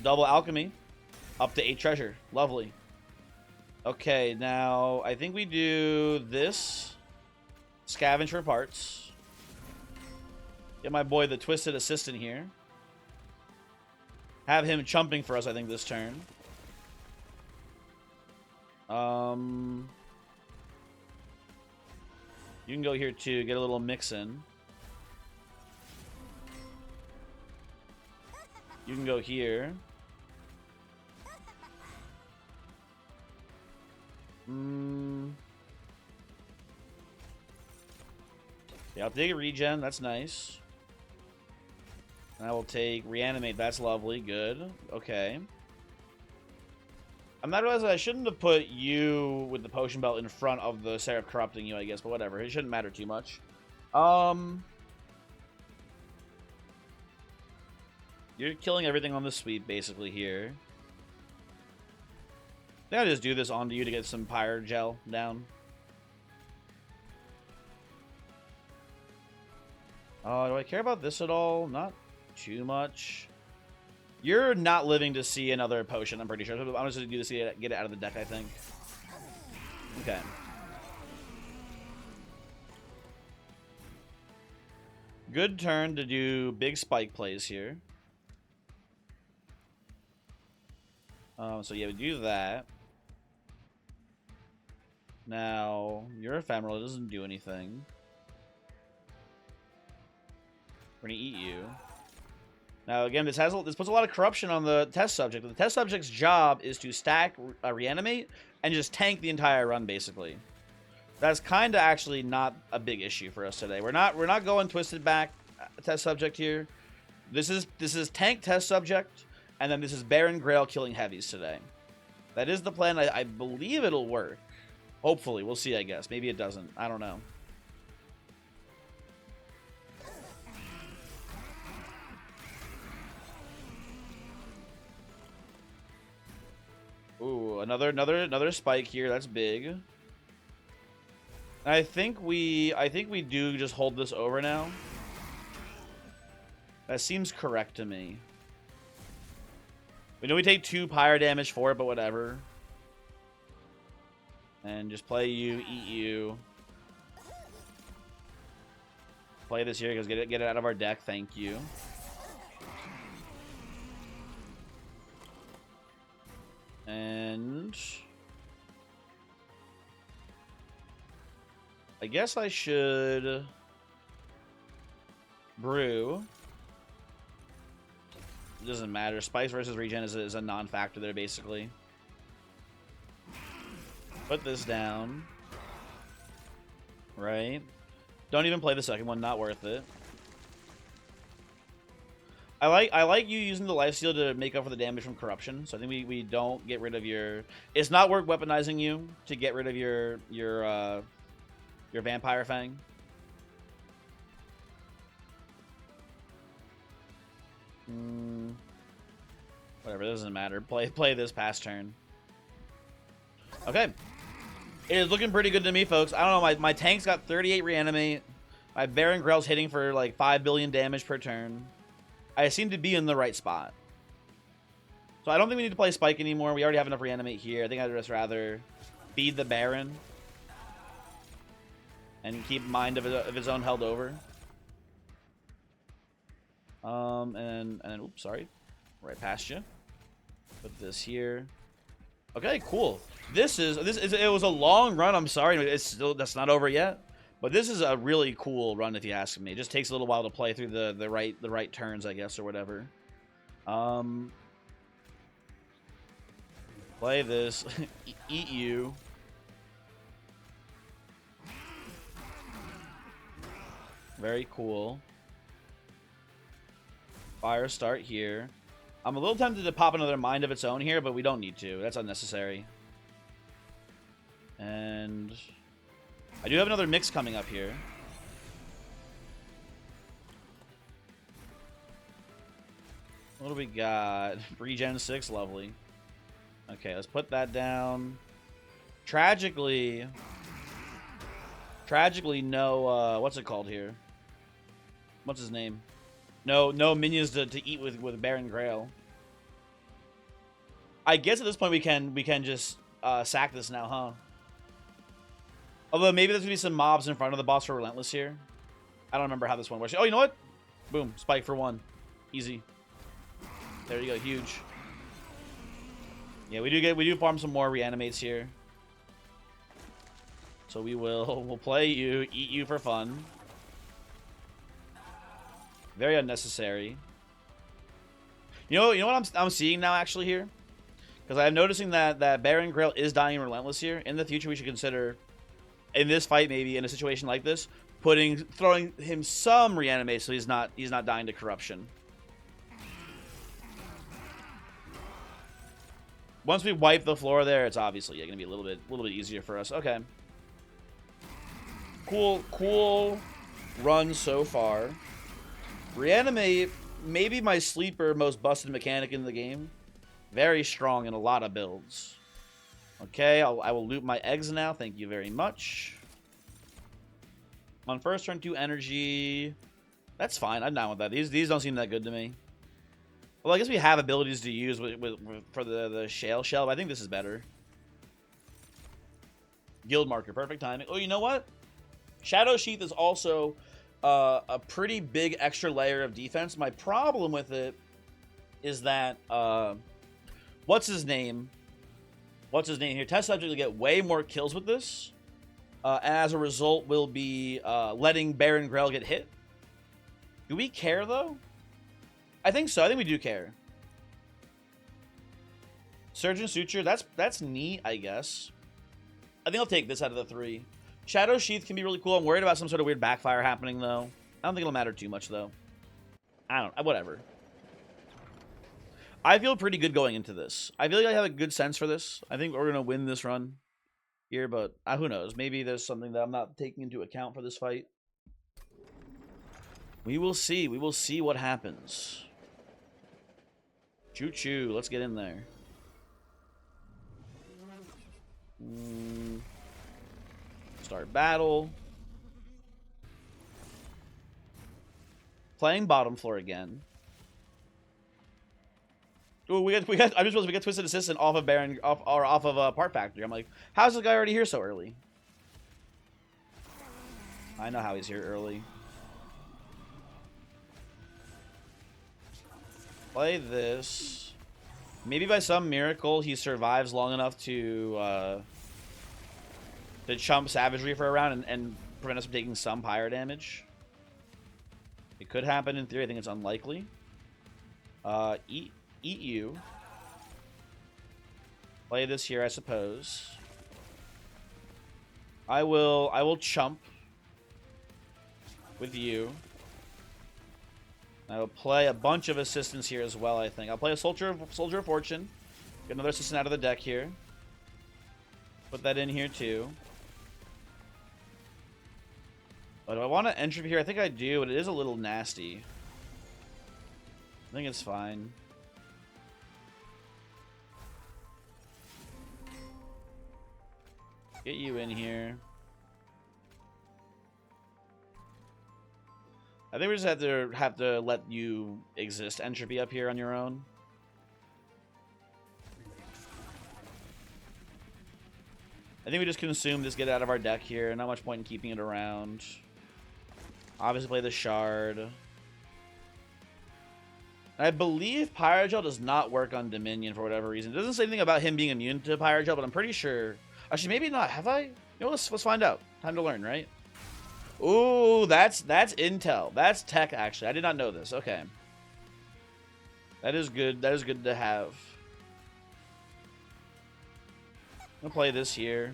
double alchemy. Up to 8 treasure. Lovely. Okay, now I think we do this. Scavenge for parts. Get my boy the Twisted Assistant here. Have him chumping for us, I think, this turn. You can go here too, get a little mix in. You can go here. Yeah, I'll take a regen, that's nice. I will take reanimate, that's lovely, good. Okay. I'm not realizing I shouldn't have put you with the potion belt in front of the Seraph corrupting you, I guess, but whatever. It shouldn't matter too much. You're killing everything on the sweep, basically, here. I think I'll just do this onto you to get some Pyre Gel down. Do I care about this at all? Not too much. You're not living to see another potion, I'm pretty sure. I'm just going to do this to get it out of the deck, I think. Okay. Good turn to do big spike plays here. So yeah, we do that. Now, your ephemeral doesn't do anything. We're going to eat you. Now, again, this puts a lot of corruption on the test subject. The test subject's job is to stack reanimate and just tank the entire run, basically. That's kind of actually not a big issue for us today. We're not going twisted back test subject here. This is tank test subject, and then this is Baron Grail killing heavies today. That is the plan. I believe it'll work. Hopefully, we'll see. I guess maybe it doesn't. I don't know. Ooh, another spike here. That's big. I think we do just hold this over now. That seems correct to me. We know we take 2 pyre damage for it, but whatever. And just play you, eat you. Play this here because get it out of our deck. Thank you. And I guess I should brew doesn't matter. Spikes versus regen is a non-factor there, basically. Put this down. Right. Don't even play the second one. Not worth it. I like you using the lifesteal to make up for the damage from corruption. So I think we don't get rid of your. It's not worth weaponizing you to get rid of your vampire fang. Whatever, it doesn't matter. Play this past turn. Okay. It is looking pretty good to me, folks. I don't know, my tank's got 38 reanimate. My Baron Grell's hitting for like 5 billion damage per turn. I seem to be in the right spot. So I don't think we need to play Spike anymore. We already have enough reanimate here. I think I'd just rather feed the Baron. And keep mind of his own held over. And then, oops, sorry. Right past you. Put this here. Okay, cool. It was a long run. I'm sorry, that's not over yet. But this is a really cool run, if you ask me. It just takes a little while to play through the right turns, I guess, or whatever. Play this. Eat you. Very cool. Fire start here. I'm a little tempted to pop another Mind of its own here, but we don't need to. That's unnecessary. And I do have another mix coming up here. What do we got? Regen 6, lovely. Okay, let's put that down. Tragically, no, what's it called here? What's his name? No minions to eat with Baron Grail. I guess at this point we can just sack this now, huh? Although maybe there's gonna be some mobs in front of the boss for Relentless here. I don't remember how this one works. Oh, you know what? Boom, spike for 1, easy. There you go, huge. Yeah, we do farm some more reanimates here. So we'll play you, eat you for fun. Very unnecessary. You know what I'm seeing now actually here? Because I'm noticing that Baron Grail is dying Relentless here. In the future, we should consider, in this fight, maybe in a situation like this, throwing him some reanimate so he's not dying to corruption. Once we wipe the floor there, it's obviously going to be a little bit easier for us. Okay. Cool run so far. Reanimate, maybe my sleeper most busted mechanic in the game. Very strong in a lot of builds. Okay, I will loot my eggs now. Thank you very much. On first turn 2 energy. That's fine. I'm down with that. These don't seem that good to me. Well, I guess we have abilities to use for the Shale Shell, but I think this is better. Guild Marker. Perfect timing. Oh, you know what? Shadow Sheath is also a pretty big extra layer of defense. My problem with it is that what's his name here? Test subject will get way more kills with this. As a result, we'll be letting Baron Grail get hit. Do we care though? I think so. I think we do care. Surgeon Suture. That's neat, I guess. I think I'll take this out of the 3. Shadow Sheath can be really cool. I'm worried about some sort of weird backfire happening, though. I don't think it'll matter too much, though. Whatever. I feel pretty good going into this. I feel like I have a good sense for this. I think we're going to win this run here, but who knows? Maybe there's something that I'm not taking into account for this fight. We will see. We will see what happens. Choo-choo. Let's get in there. Start battle. Playing bottom floor again. Ooh, we got Twisted Assistant off of Baron off of Part Factory. I'm like, how's this guy already here so early? I know how he's here early. Play this. Maybe by some miracle he survives long enough to chump Savagery for a round and prevent us from taking some pyre damage. It could happen in theory. I think it's unlikely. Eat you. Play this here, I suppose. I will chump with you. I will play a bunch of assistants here as well, I think. I'll play a Soldier of Fortune. Get another assistant out of the deck here. Put that in here too. But do I want to entropy here? I think I do, but it is a little nasty. I think it's fine. Get you in here. I think we just have to let you exist entropy up here on your own. I think we just consume this, get it out of our deck here. Not much point in keeping it around. Obviously play the shard. I believe Pyrogel does not work on Dominion for whatever reason. It doesn't say anything about him being immune to Pyrogel, but I'm pretty sure. Actually, maybe not. Have I? You know, let's find out. Time to learn, right? Ooh, that's intel. That's tech, actually. I did not know this. Okay. That is good. That is good to have. I'm gonna play this here.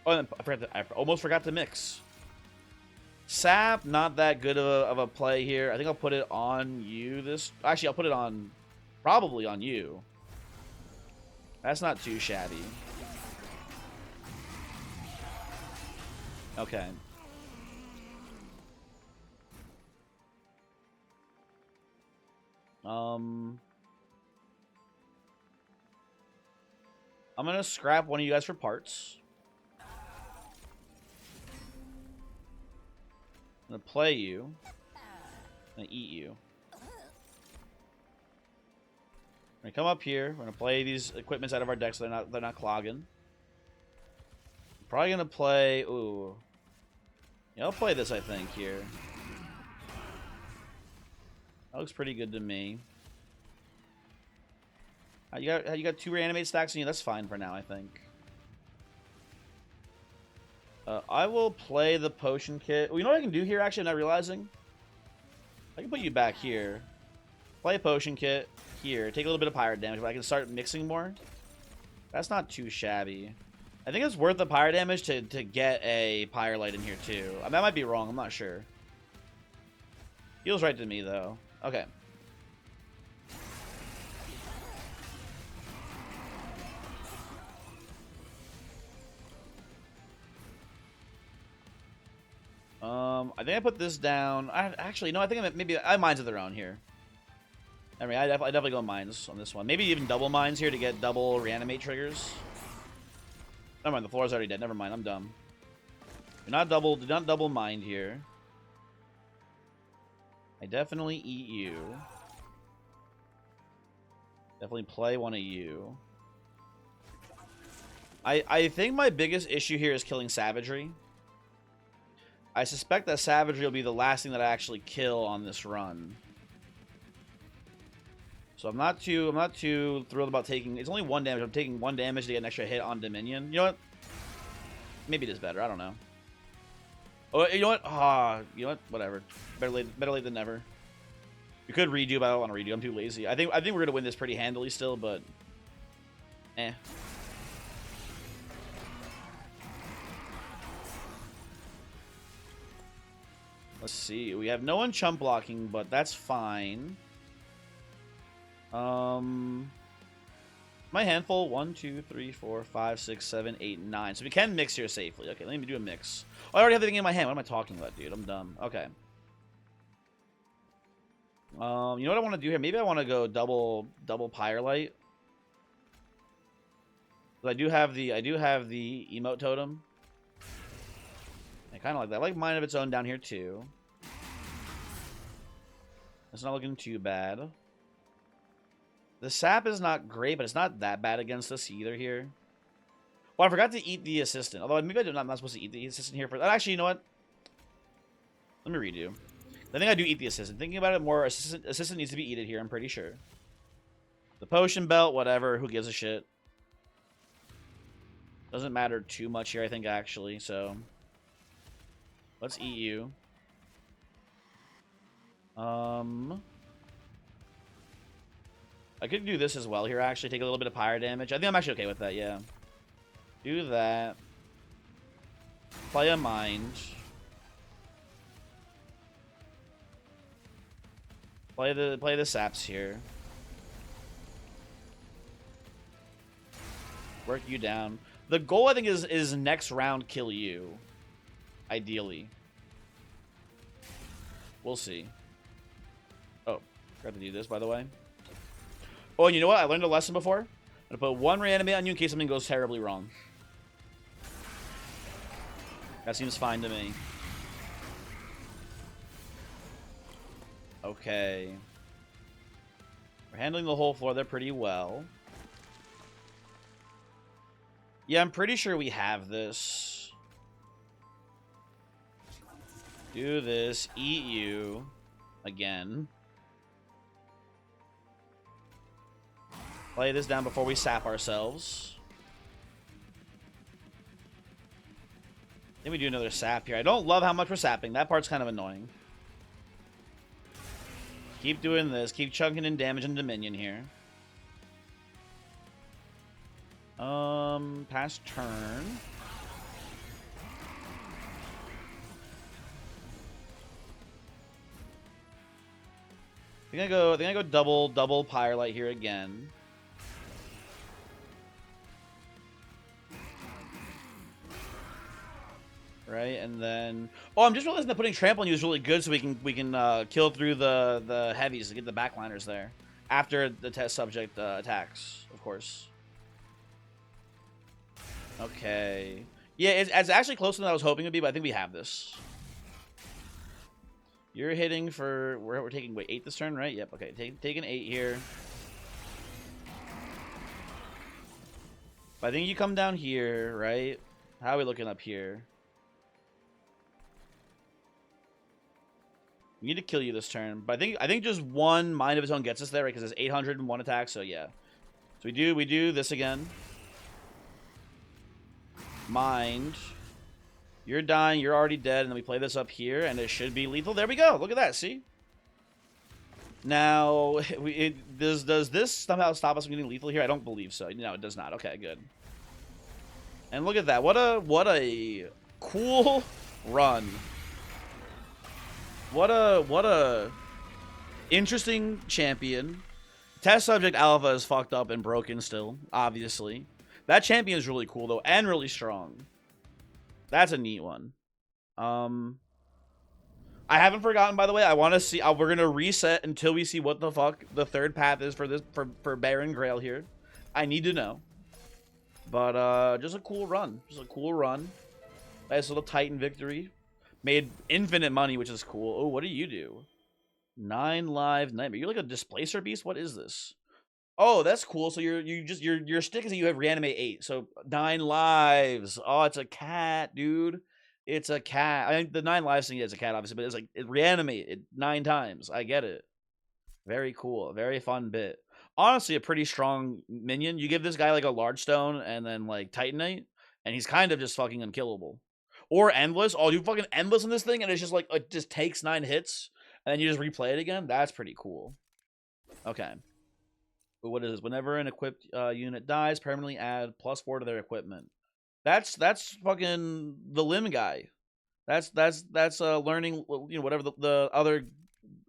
Oh, I almost forgot to mix. Sap, not that good of a play here. I think I'll put it on you. Actually, I'll put it on, probably on you. That's not too shabby. Okay. I'm gonna scrap one of you guys for parts. I'm gonna play you. I'm gonna eat you. We're gonna come up here. We're gonna play these equipments out of our deck so they're not clogging. Probably gonna play. Ooh. Yeah, I'll play this, I think, here. That looks pretty good to me. You got 2 reanimate stacks on you. That's fine for now, I think. I will play the potion kit. Well, you know what I can do here, actually, I'm not realizing? I can put you back here. Play a potion kit here. Take a little bit of pirate damage, but I can start mixing more. That's not too shabby. I think it's worth the pyre damage to get a pyre light in here, too. I mean, that might be wrong. I'm not sure. Feels right to me, though. Okay. I think I put this down. Actually, no, I think maybe I mines of their own here. I mean, I definitely go mines on this one. Maybe even double mines here to get double reanimate triggers. Never mind, the floor is already dead. Never mind, I'm dumb. Do not double mine here. I definitely eat you. Definitely play one of you. I think my biggest issue here is killing savagery. I suspect that savagery will be the last thing that I actually kill on this run. So I'm not too thrilled about taking. It's only 1 damage. I'm taking 1 damage to get an extra hit on Dominion. You know what? Maybe it is better. I don't know. Oh, you know what? You know what? Whatever. Better late than never. We could redo, but I don't want to redo. I'm too lazy. I think we're gonna win this pretty handily still, but eh. Let's see. We have no one chump blocking, but that's fine. My handful 1, 2, 3, 4, 5, 6, 7, 8, 9. So we can mix here safely. Okay, let me do a mix. Oh, I already have the thing in my hand. What am I talking about, dude? I'm dumb. Okay. You know what I want to do here? Maybe I want to go double pyre light. I do have the emote totem. I kind of like that. I like mine of its own down here too. It's not looking too bad. The sap is not great, but it's not that bad against us either here. Well, I forgot to eat the assistant. Although maybe I'm not supposed to eat the assistant here. Actually, you know what? Let me redo. I think I do eat the assistant. Thinking about it more, assistant needs to be eaten here, I'm pretty sure. The potion belt, whatever. Who gives a shit? Doesn't matter too much here, I think, actually. So, let's eat you. I could do this as well here, actually. Take a little bit of pyre damage. I think I'm actually okay with that, yeah. Do that. Play a mind. Play the saps here. Work you down. The goal, I think, is next round kill you. Ideally. We'll see. Oh, forgot to do this, by the way. Oh, and you know what? I learned a lesson before. I'm gonna put one reanimate on you in case something goes terribly wrong. That seems fine to me. Okay. We're handling the whole floor there pretty well. Yeah, I'm pretty sure we have this. Do this. Eat you. Again. Play this down before we sap ourselves. Then we do another sap here. I don't love how much we're sapping. That part's kind of annoying. Keep doing this. Keep chunking in damage into minion here. Pass turn. I think I go double Pyrelight here again. Right, and then I'm just realizing that putting trample on you is really good, so we can kill through the heavies to get the backliners there after the test subject attacks, of course. Okay, yeah, it's actually closer than I was hoping it would be, but I think we have this. You're hitting for we're taking 8 this turn, right? Yep. Okay, take an 8 here. But I think you come down here, right? How are we looking up here? We need to kill you this turn, but I think just one mind of its own gets us there, right? Because it's 801 attack, so yeah. So we do this again. Mind. You're dying, you're already dead, and then we play this up here, and it should be lethal. There we go. Look at that, see? Now, does this somehow stop us from getting lethal here? I don't believe so. No, it does not. Okay, good. And look at that. What a cool run. What a interesting champion. Test subject alpha is fucked up and broken still, obviously. That champion is really cool though, and really strong. That's a neat one. I haven't forgotten, by the way. I want to see. We're gonna reset until we see what the fuck the third path is for this for Baron Grail here. I need to know. But just a cool run. Just a cool run. Nice little Titan victory. Made infinite money, which is cool. Oh, what do you do? 9 live nightmare. You're like a displacer beast. What is this? Oh, that's cool. So your stick is that you have reanimate 8. So 9 lives. Oh, it's a cat, dude. It's a cat. I mean, the 9 lives thing is a cat, obviously, but it's like it reanimated 9 times. I get it. Very cool. Very fun bit. Honestly, a pretty strong minion. You give this guy like a large stone and then like Titanite, and he's kind of just fucking unkillable. Or endless. Oh, you fucking endless in this thing, and it's just like it just takes 9 hits, and then you just replay it again. That's pretty cool. Okay. But what is this? Whenever an equipped unit dies, permanently add +4 to their equipment. That's fucking the limb guy. That's learning, you know, whatever the other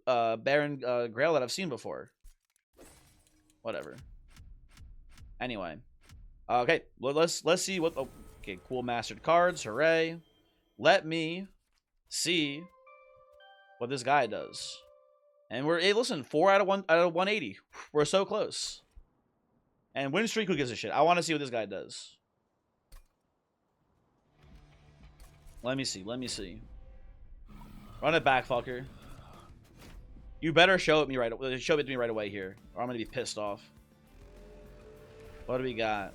Baron Grail that I've seen before. Whatever. Anyway, okay. Well, let's see what. Oh, okay, cool mastered cards. Hooray! Let me see what this guy does. And we're, hey, listen, 4 out of 180. We're so close. And win streak, who gives a shit? I want to see what this guy does. Let me see. Let me see. Run it back, fucker. You better show it to me right away here, or I'm gonna be pissed off. What do we got?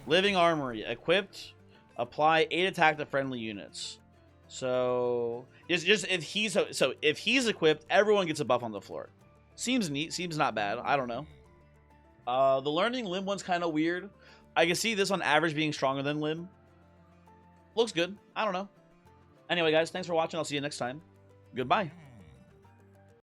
Living Armory, equipped. Apply 8 attack to friendly units. So just if he's equipped, everyone gets a buff on the floor. Seems neat. Seems not bad. I don't know. The learning limb one's kind of weird. I can see this on average being stronger than limb. Looks good. I don't know. Anyway, guys, thanks for watching. I'll see you next time. Goodbye.